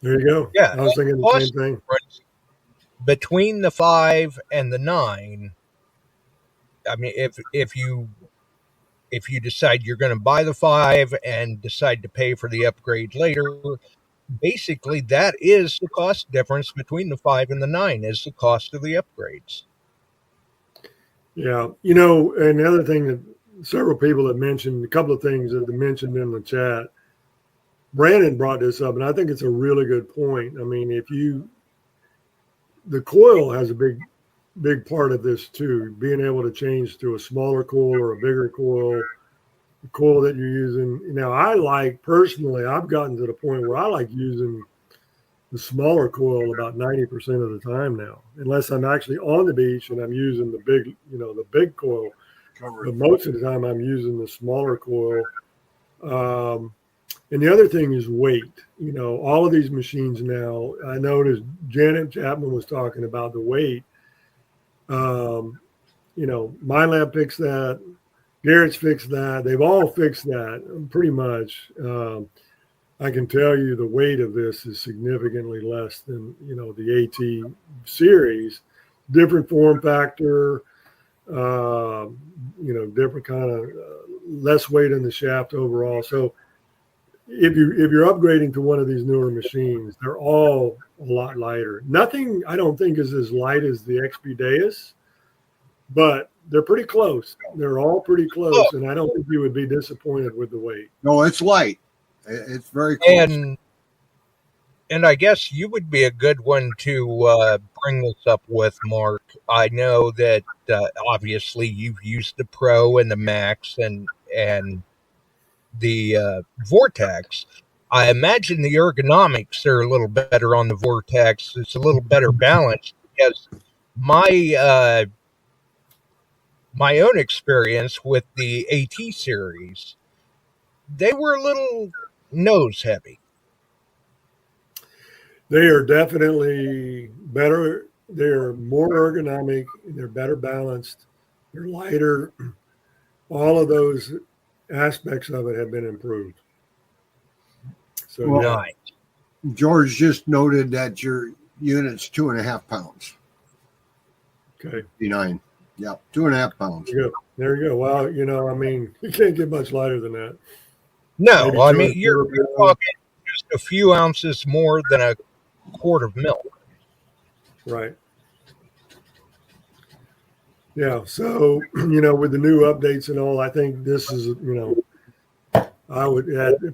H: There you go.
F: Yeah,
H: I was thinking the same thing.
F: Between the 5 and the 9, I mean, if you decide you're going to buy the 5 and decide to pay for the upgrade later, basically that is the cost difference between the 5 and the 9 is the cost of the upgrades.
H: Yeah. And the other thing that several people have mentioned, a couple of things that they mentioned in the chat, Brandon brought this up, and I think it's a really good point. I mean, the coil has a big part of this too, being able to change to a smaller coil or a bigger coil, the coil that you're using. Now, personally, I've gotten to the point where I like using the smaller coil about 90% of the time now, unless I'm actually on the beach and I'm using the big coil. But most of the time I'm using the smaller coil. And the other thing is weight. All of these machines now, I noticed Janet Chapman was talking about the weight. MyLab fixed that. Garrett's fixed that. They've all fixed that pretty much. I can tell you the weight of this is significantly less than, the AT series. Different form factor, different kind of less weight in the shaft overall. So if you're upgrading to one of these newer machines, they're all a lot lighter. Nothing I don't think is as light as the Expedeus, but they're pretty close. They're all pretty close, and I don't think you would be disappointed with the weight.
G: No, it's light. It's very close.
F: And I guess you would be a good one to bring this up with, Mark. I know that obviously you've used the Pro and the Max and the Vortex. I imagine the ergonomics are a little better on the Vortex. It's a little better balanced because my my own experience with the AT series, they were a little nose heavy.
H: They are definitely better. They're more ergonomic. They're better balanced. They're lighter. All of those aspects of it have been improved. So
G: Well,
H: yeah.
F: Nice.
G: George just noted that your unit's 2.5 pounds.
H: Okay.
G: 59. Yep, 2.5 pounds.
H: There you go. There you go. Well, I mean, you can't get much lighter than that.
F: No,
H: Maybe
F: I mean
H: 2
F: you're talking just a few ounces more than a quart of milk.
H: Right. Yeah. So, with the new updates and all, I think this is, it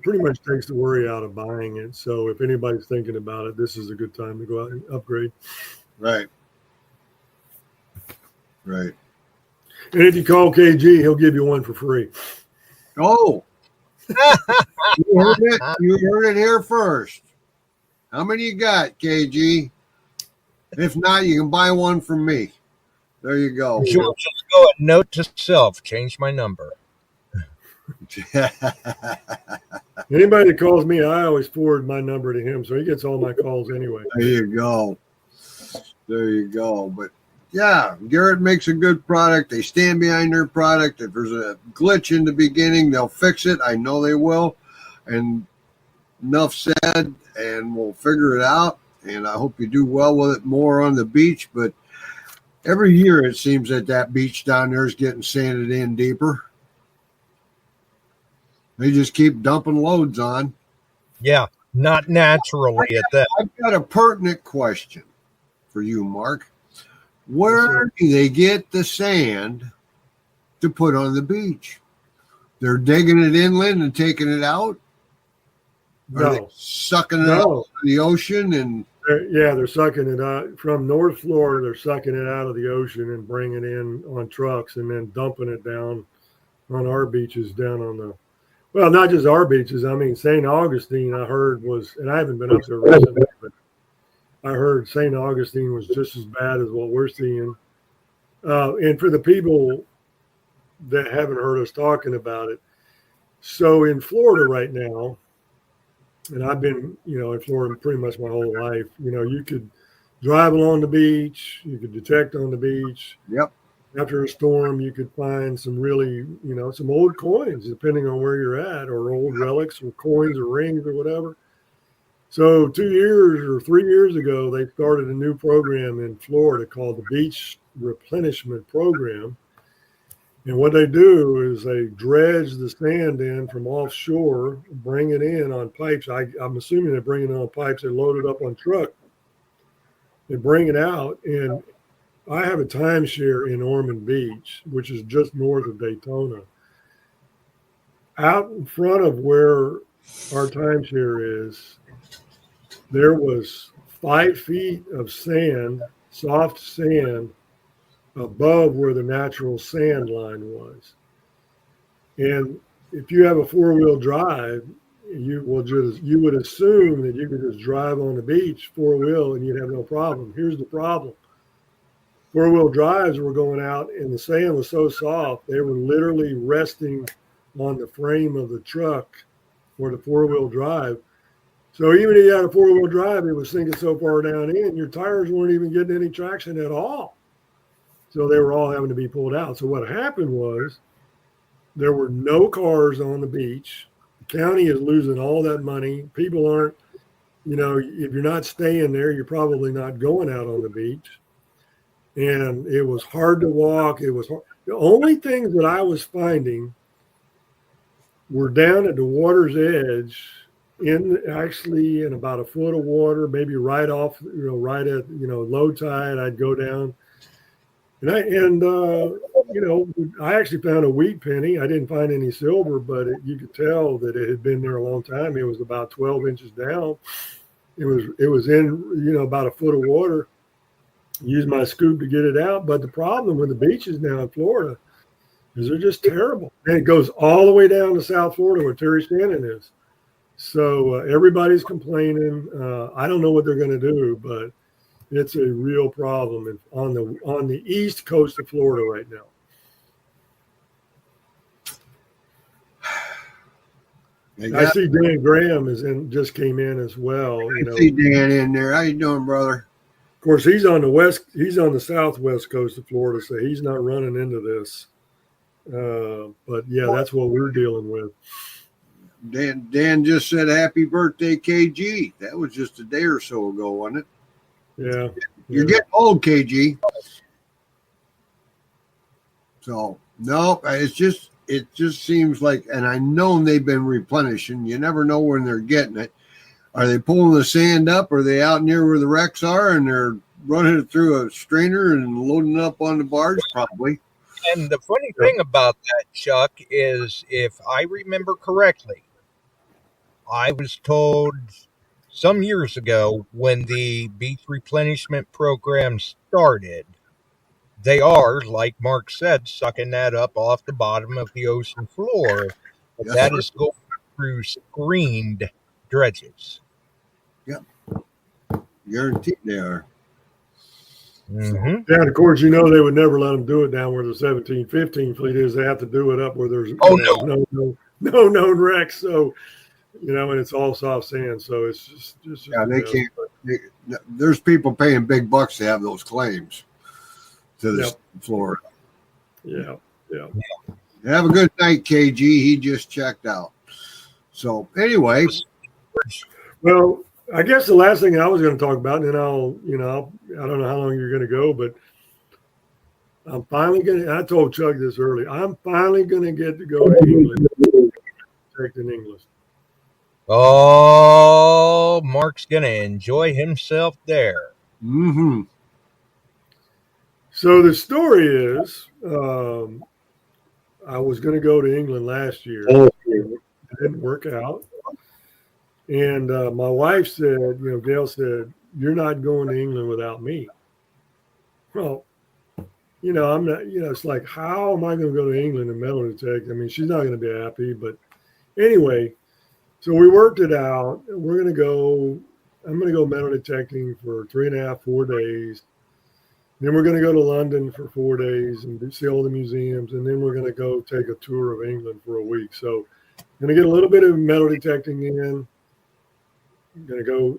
H: pretty much takes the worry out of buying it. So if anybody's thinking about it, this is a good time to go out and upgrade.
G: Right. Right.
H: And if you call KG, he'll give you one for free.
G: Oh, you heard it. You heard it here first. How many you got, KG? If not, you can buy one from me. There you go.
F: George, just go a note to self, change my number.
H: Anybody that calls me, I always forward my number to him, so he gets all my calls anyway.
G: There you go. There you go. But yeah, Garrett makes a good product. They stand behind their product. If there's a glitch in the beginning, they'll fix it. I know they will. And enough said, and we'll figure it out. And I hope you do well with it more on the beach. But every year it seems that beach down there is getting sanded in deeper. They just keep dumping loads on.
F: Yeah, not naturally at that.
G: I've got a pertinent question for you, Mark. Where do they get the sand to put on the beach? They're digging it inland and taking it out? Are they sucking it out of the ocean? And
H: they're sucking it out from North Florida. They're sucking it out of the ocean and bringing it in on trucks and then dumping it down on our beaches down on the, well, not just our beaches. I mean, St. Augustine, I heard was, and I haven't been up there recently, but I heard St. Augustine was just as bad as what we're seeing. And for the people that haven't heard us talking about it, so in Florida right now, and I've been, in Florida pretty much my whole life, you could drive along the beach, you could detect on the beach.
G: Yep.
H: After a storm, you could find some really, some old coins, depending on where you're at, or old relics or coins or rings or whatever. So 2 years or 3 years ago, they started a new program in Florida called the Beach Replenishment Program. And what they do is they dredge the sand in from offshore, bring it in on pipes. I'm assuming they're bringing it on pipes. They load it up on truck. They bring it out. And I have a timeshare in Ormond Beach, which is just north of Daytona. Out in front of where our timeshare is, there was 5 feet of sand, soft sand, above where the natural sand line was. And if you have a 4-wheel drive, you would assume that you could just drive on the beach 4-wheel and you'd have no problem. Here's the problem. 4-wheel drives were going out and the sand was so soft, they were literally resting on the frame of the truck for the 4-wheel drive. So even if you had a 4-wheel drive, it was sinking so far down in, your tires weren't even getting any traction at all. So they were all having to be pulled out. So what happened was there were no cars on the beach. The county is losing all that money. People aren't, if you're not staying there, you're probably not going out on the beach. And it was hard to walk. It was hard. The only things that I was finding we're down at the water's edge, in about a foot of water, maybe right off, right at low tide. I'd go down, I actually found a wheat penny. I didn't find any silver, but you could tell that it had been there a long time. It was about 12 inches down. It was in about a foot of water. Used my scoop to get it out, but the problem with the beaches now in Florida is they're just terrible. And it goes all the way down to South Florida where Terry Shannon is. So everybody's complaining. I don't know what they're going to do, but it's a real problem on the east coast of Florida right now. I see Dan Graham just came in as well.
G: I see Dan in there. How you doing, brother?
H: Of course, he's on the southwest coast of Florida, so he's not running into this. But yeah, that's what we're dealing with.
G: Dan just said happy birthday, KG. That was just a day or so ago, wasn't it?
H: Yeah.
G: You're getting old, KG. So no, it just seems like, and I know they've been replenishing. You never know when they're getting it. Are they pulling the sand up? Are they out near where the wrecks are and they're running it through a strainer and loading up on the barge? Probably.
F: And the funny thing about that, Chuck, is if I remember correctly, I was told some years ago when the beach replenishment program started, they are, like Mark said, sucking that up off the bottom of the ocean floor. But
G: Yes,
F: that
G: sir.
F: is going through screened dredges.
G: Yep. Guaranteed they are.
F: Mm-hmm.
H: Yeah, and of course, they would never let them do it down where the 17-15 fleet is. They have to do it up where there's no known wrecks. So, and it's all soft sand. So it's just
G: Yeah, they can't. There's people paying big bucks to have those claims to this Florida.
H: Yeah.
G: Have a good night, KG. He just checked out. So anyway.
H: Well, I guess the last thing I was going to talk about, and then I don't know how long you're going to go, but I'm finally going to, I told Chuck this early, I'm finally going to get to go to England, protect in England.
F: Oh, Mark's going to enjoy himself there.
G: Mm-hmm.
H: So the story is, I was going to go to England last year. It didn't work out. And my wife said, Gail said, you're not going to England without me. Well, I'm not, it's like, how am I going to go to England and metal detect? I mean, she's not going to be happy. But anyway, so we worked it out. I'm going to go metal detecting for 3.5, 4 days. Then we're going to go to London for 4 days and see all the museums. And then we're going to go take a tour of England for a week. So I'm going to get a little bit of metal detecting in. I'm going to go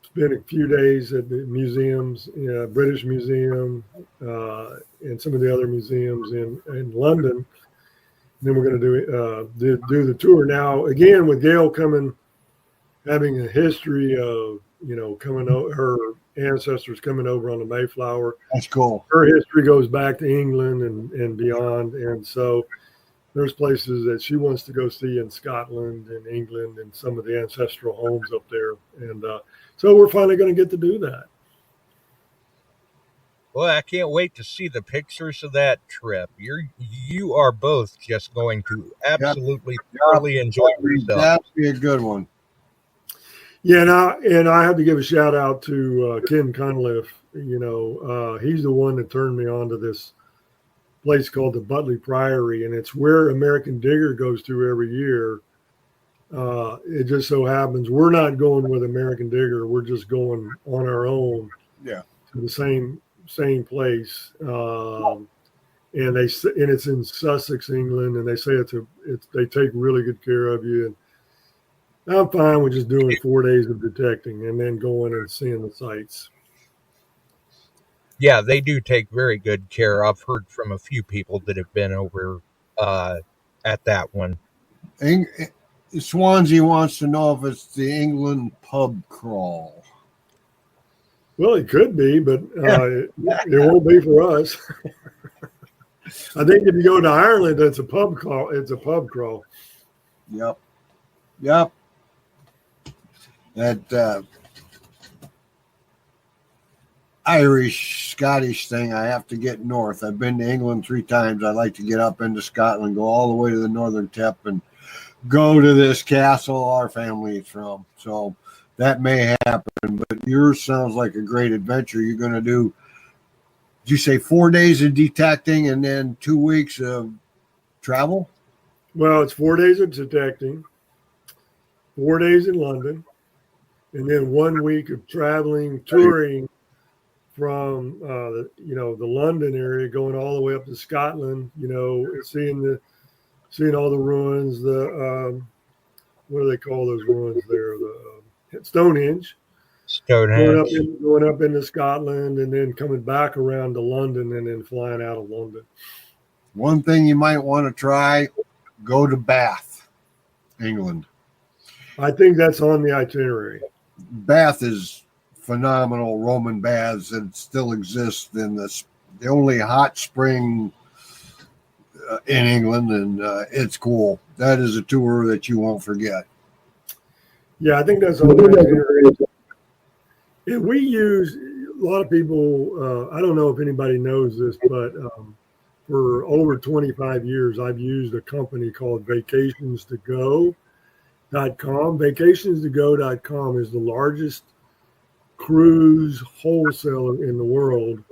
H: spend a few days at the museums, British Museum, and some of the other museums in London. Then we're going to do the tour. Now, again, with Gail having a history of, her ancestors coming over on the Mayflower.
G: That's cool.
H: Her history goes back to England and beyond. And so there's places that she wants to go see in Scotland and England and some of the ancestral homes up there. And so we're finally going to get to do that.
F: Well, I can't wait to see the pictures of that trip. You are both just going to absolutely thoroughly enjoy yourself.
G: That'll be a good one.
H: Yeah, and I have to give a shout out to Ken Cunliffe. He's the one that turned me on to this place called the Butley Priory, and it's where American Digger goes to every year. It just so happens we're not going with American Digger; we're just going on our own.
G: Yeah,
H: to the same place, and it's in Sussex, England, and they say they take really good care of you. And I'm fine with just doing 4 days of detecting and then going and seeing the sites.
F: Yeah, they do take very good care. I've heard from a few people that have been over at that one.
G: Swansea wants to know if it's the England pub crawl.
H: Well, it could be, but it won't be for us. I think if you go to Ireland, it's a pub crawl.
G: Yep. Yep. That Irish Scottish thing, I have to get north. I've been to England 3 times. I'd like to get up into Scotland, go all the way to the northern tip, and go to this castle our family is from. So that may happen, but yours sounds like a great adventure. You're going to do, did you say 4 days of detecting and then 2 weeks of travel?
H: Well, it's 4 days of detecting, 4 days in London, and then 1 week of traveling, touring from the London area, going all the way up to Scotland. Seeing all the ruins. What do they call those ruins there? The Stonehenge.
F: Stonehenge.
H: Going up into Scotland, and then coming back around to London, and then flying out of London.
G: One thing you might want to try: go to Bath, England.
H: I think that's on the itinerary.
G: Bath is phenomenal. Roman baths that still exist in the only hot spring in England, and it's cool. That is a tour that you won't forget.
H: Yeah, I think that's on the itinerary. And we use a lot of people. I don't know if anybody knows this, but for over 25 years, I've used a company called VacationsToGo.com. VacationsToGo.com is the largest cruise wholesaler in the world.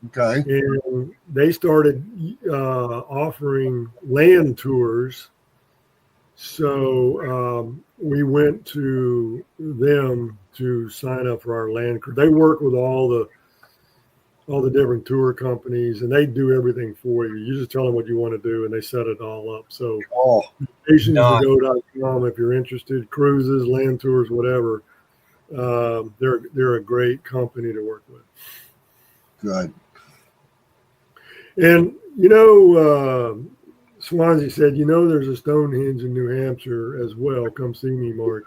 G: Okay.
H: And they started offering land tours. So we went to them to sign up for our land cruise. They work with all the different tour companies, and they do everything for you. You just tell them what you want to do, and they set it all up. So VacationsToGo.com, if you're interested, cruises, land tours, whatever. They're a great company to work with.
G: Good.
H: And Swansea said, there's a Stonehenge in New Hampshire as well. Come see me, Mark.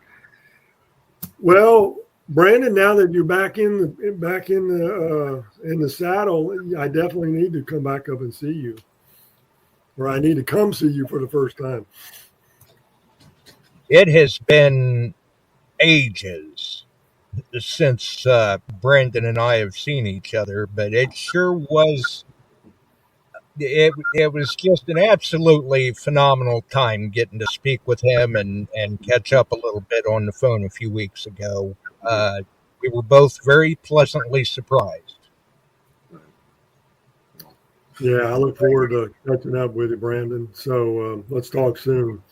H: Well, Brandon, now that you're back in the saddle, I definitely need to come back up and see you, or I need to come see you for the first time.
F: It has been ages since Brandon and I have seen each other, but it sure was. It was just an absolutely phenomenal time getting to speak with him and catch up a little bit on the phone a few weeks ago. We were both very pleasantly surprised.
H: Yeah, I look forward to catching up with you, Brandon. So let's talk soon.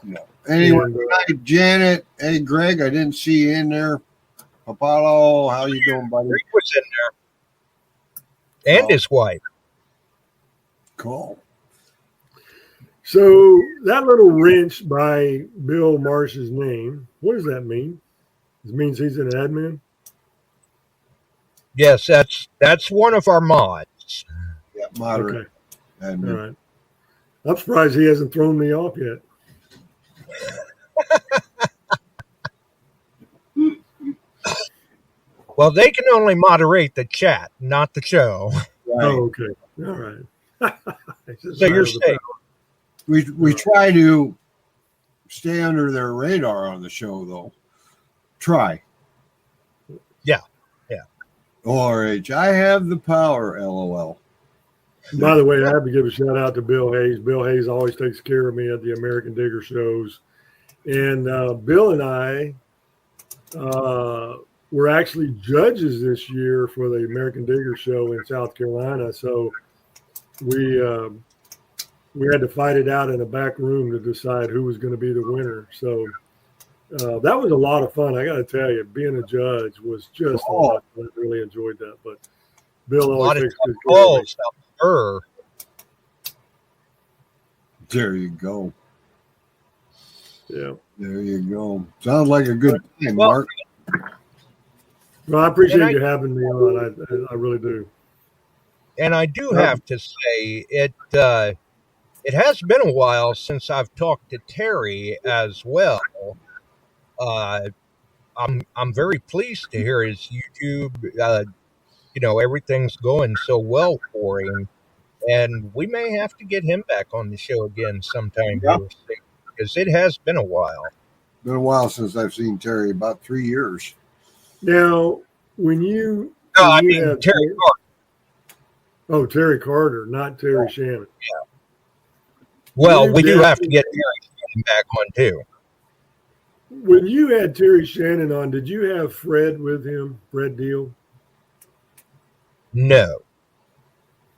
G: Yeah. Anyway, good night, Janet. Hey, Greg, I didn't see you in there. Apollo, how you doing, buddy?
F: Greg was in there. And his wife.
G: Cool.
H: So that little wrench by Bill Marsh's name, what does that mean? It means he's an admin?
F: Yes, that's one of our mods.
G: Yeah, moderate.
H: Okay. All right. I'm surprised he hasn't thrown me off yet.
F: Well, they can only moderate the chat, not the show.
H: Right. Oh, okay. All right.
F: So you're safe.
G: We try to stay under their radar on the show, though. Try.
F: Yeah.
G: ORH, I have the power, LOL.
H: By the way, I have to give a shout out to Bill Hayes. Bill Hayes always takes care of me at the American Digger shows. And Bill and I were actually judges this year for the American Digger show in South Carolina. So we had to fight it out in a back room to decide who was going to be the winner. So that was a lot of fun. I got to tell you, being a judge was just a lot of fun. I really enjoyed that. But Bill always takes good care of me.
G: There you go.
H: Yeah.
G: There you go. Sounds like a good time, Mark.
H: Well, I appreciate you having me on. I really do.
F: And I do have to say it has been a while since I've talked to Terry as well. I'm very pleased to hear his YouTube. Everything's going so well for him, and we may have to get him back on the show again sometime here soon. because it has been a while.
G: Been a while since I've seen Terry, about 3 years.
H: Now, when you
F: No,
H: when
F: I
H: you
F: mean
H: have
F: Terry Carter.
H: Terry Carter, not Terry Shannon.
F: Well,
H: You
F: we do have to
H: definitely-
F: get Terry Shannon back on too.
H: When you had Terry Shannon on, did you have Fred with him? Fred Deal?
F: No.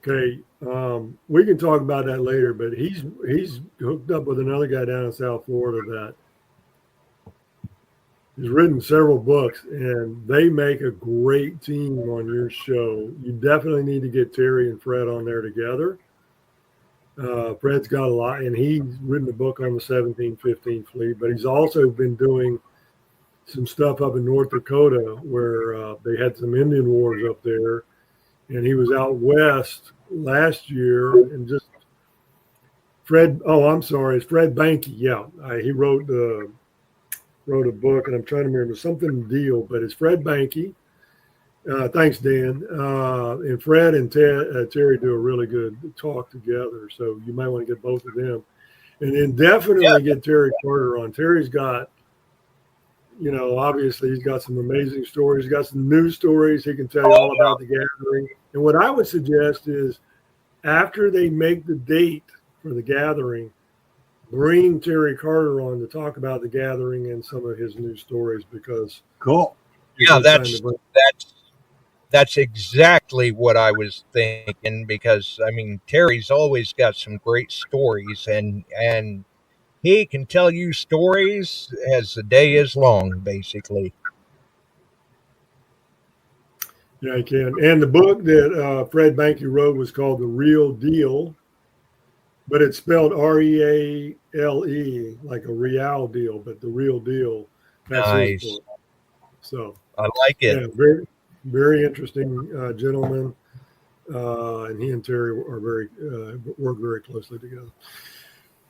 H: Okay, we can talk about that later. But he's hooked up with another guy down in South Florida that has written several books, and they make a great team on your show. You definitely need to get Terry and Fred on there together. Fred's got a lot, and he's written a book on the 1715 fleet, but he's also been doing some stuff up in North Dakota where they had some Indian wars up there, and he was out west last year and just Fred. Oh, I'm sorry, it's Fred Banky. Yeah, he wrote a book, and I'm trying to remember something deal, but it's Fred Banky. Thanks, Dan. And Fred and Terry do a really good talk together, so you might want to get both of them, and then definitely get Terry Carter on. Terry's got, obviously he's got some amazing stories. He's got some news stories. He can tell you all about the gathering. And what I would suggest is, after they make the date for the gathering, bring Terry Carter on to talk about the gathering and some of his news stories, because
G: Cool.
F: Yeah, that's exactly what I was thinking, because I mean Terry's always got some great stories, and he can tell you stories as the day is long, basically.
H: Yeah, I can. And the book that Fred Banky wrote was called The Real Deal, but it's spelled Reale, like a real deal, but The Real Deal. That's
F: Nice.
H: his book. So,
F: I like it.
H: yeah, very, very interesting gentleman. And he and Terry are work very closely together.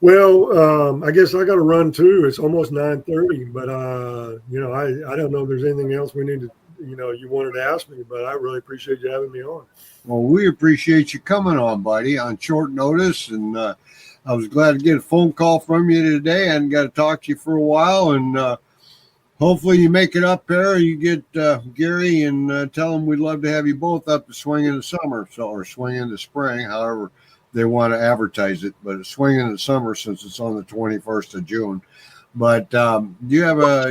H: Well, I guess I got to run too. It's almost 9:30, but I don't know if there's anything else we need to, you wanted to ask me, but I really appreciate you having me on.
G: Well, we appreciate you coming on, buddy, on short notice. And I was glad to get a phone call from you today. I hadn't got to talk to you for a while. And hopefully you make it up there. You get Gary and tell him we'd love to have you both up to swing in the summer, or swing in the spring, however they want to advertise it. But it's swing in the summer since it's on the 21st of June. But do you have a...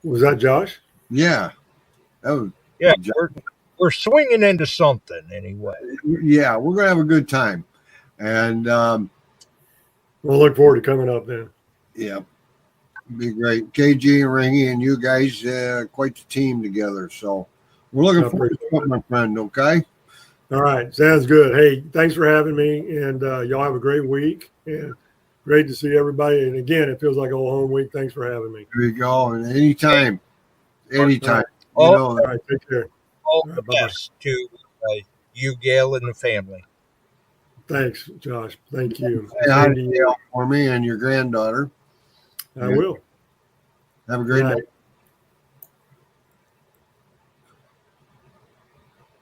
H: Was that Josh?
G: Yeah. That was,
F: Yeah, we're swinging into something anyway.
G: yeah, we're going to have a good time. And
H: we'll look forward to coming up then.
G: Yeah, be great. KG and Ringy and you guys, quite the team together. So we're looking forward to it, my friend. Okay.
H: All right. Sounds good. Hey, thanks for having me. And y'all have a great week. And great to see everybody. And again, it feels like a whole home week. Thanks for having me.
G: There you go. And anytime.
H: All right. Take care.
F: All the best to you, Gail, and the family.
H: Thanks, Josh. Thank you.
G: Say hi to Gail for me and your granddaughter.
H: I will.
G: Have a great night.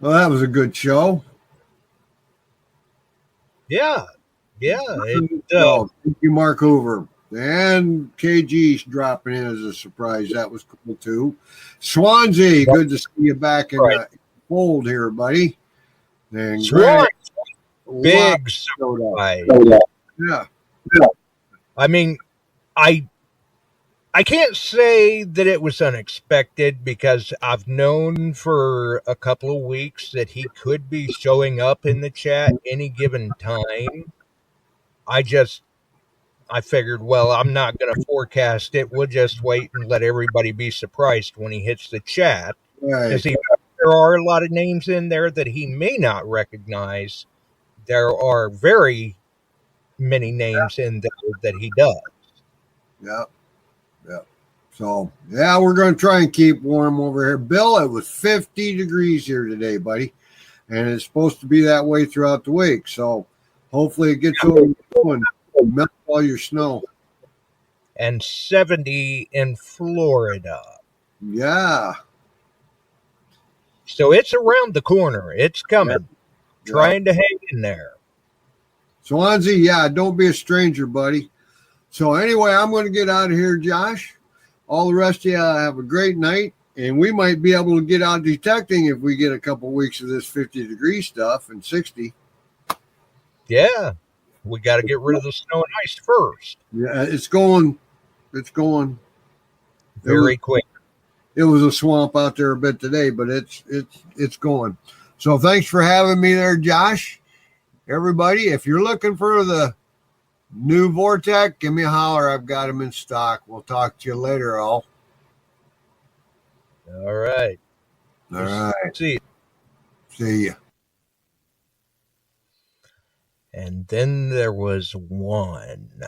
G: Well, that was a good show.
F: Yeah.
G: Thank you, Marc Hoover. And KG's dropping in as a surprise. That was cool, too. Swansea, good to see you back in the fold here, buddy. And
F: Swan, big surprise.
G: Yeah.
F: I mean, I can't say that it was unexpected, because I've known for a couple of weeks that he could be showing up in the chat any given time. I figured, well, I'm not going to forecast it. We'll just wait and let everybody be surprised when he hits the chat. Because there are a lot of names in there that he may not recognize. There are very many names in there that he does.
G: Yep. So, we're going to try and keep warm over here. Bill, it was 50 degrees here today, buddy. And it's supposed to be that way throughout the week. So, hopefully it gets over and melt all your snow.
F: And 70 in Florida.
G: Yeah.
F: So it's around the corner. It's coming. trying to hang in there.
G: Swansea, yeah, don't be a stranger, buddy. So anyway, I'm going to get out of here, Josh. All the rest of you have a great night, and we might be able to get out detecting if we get a couple weeks of this 50-degree stuff and 60.
F: Yeah, we got to get rid of the snow and ice first.
G: Yeah, it's going
F: very quick.
G: It was a swamp out there a bit today, but it's going. So thanks for having me there, Josh. Everybody, if you're looking for the new Vortec, give me a holler. I've got them in stock. We'll talk to you later, all.
F: All right.
G: All right.
F: See
G: you.
F: And then there was one.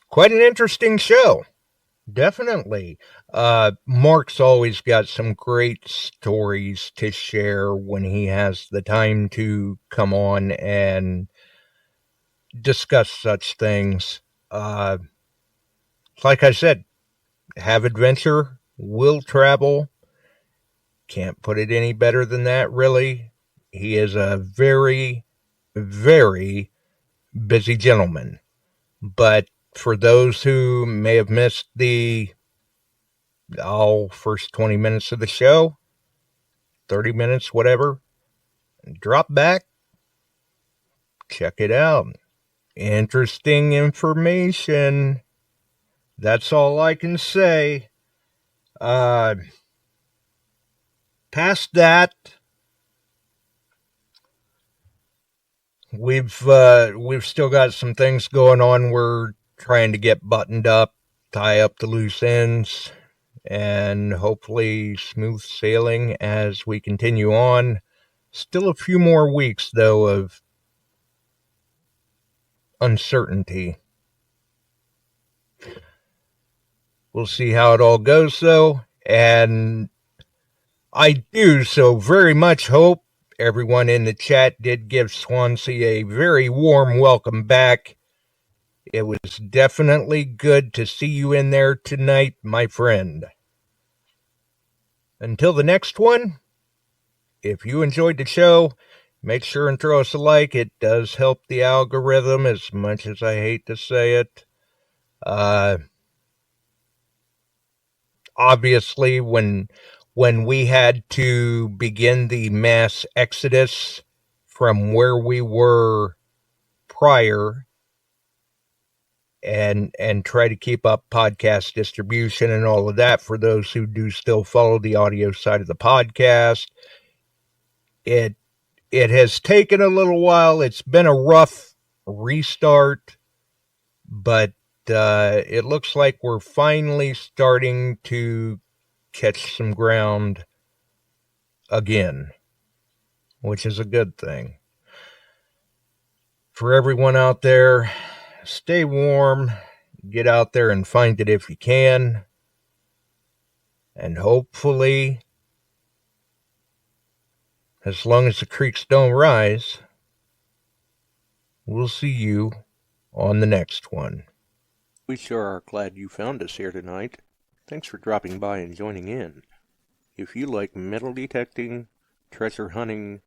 F: Quite an interesting show. Definitely. Mark's always got some great stories to share when he has the time to come on and discuss such things. Like I said, have adventure, will travel. Can't put it any better than that, really. He is a very, very busy gentleman. But for those who may have missed the first 20 minutes of the show, 30 minutes, whatever, drop back, check it out. Interesting information. That's all I can say. Past that, we've still got some things going on. We're trying to get buttoned up, tie up the loose ends, and hopefully smooth sailing as we continue on. Still a few more weeks, though, of uncertainty. We'll see how it all goes, though, and I do so very much hope everyone in the chat did give Swansea a very warm welcome back. It was definitely good to see you in there tonight, my friend. Until the next one, if you enjoyed the show, make sure and throw us a like. It does help the algorithm, as much as I hate to say it. Obviously, when we had to begin the mass exodus from where we were prior and try to keep up podcast distribution and all of that for those who do still follow the audio side of the podcast, it has taken a little while. It's been a rough restart, but it looks like we're finally starting to catch some ground again, which is a good thing. For everyone out there, stay warm, get out there and find it if you can, and hopefully, as long as the creeks don't rise, we'll see you on the next one.
A: We sure are glad you found us here tonight. Thanks for dropping by and joining in. If you like metal detecting, treasure hunting,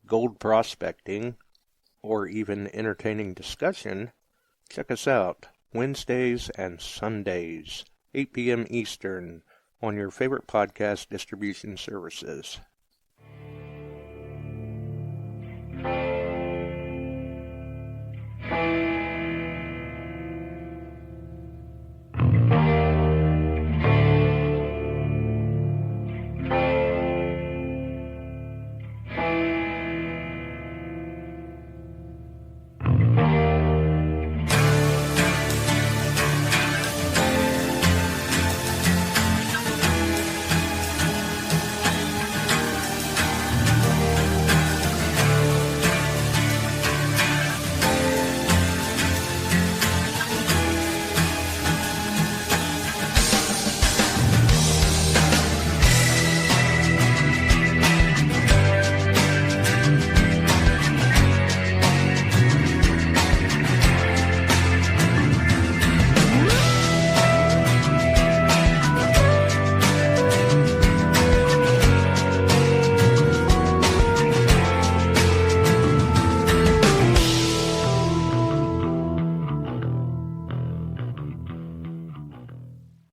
A: gold prospecting, or even entertaining discussion, check us out Wednesdays and Sundays, 8 p.m. Eastern, on your favorite podcast distribution services.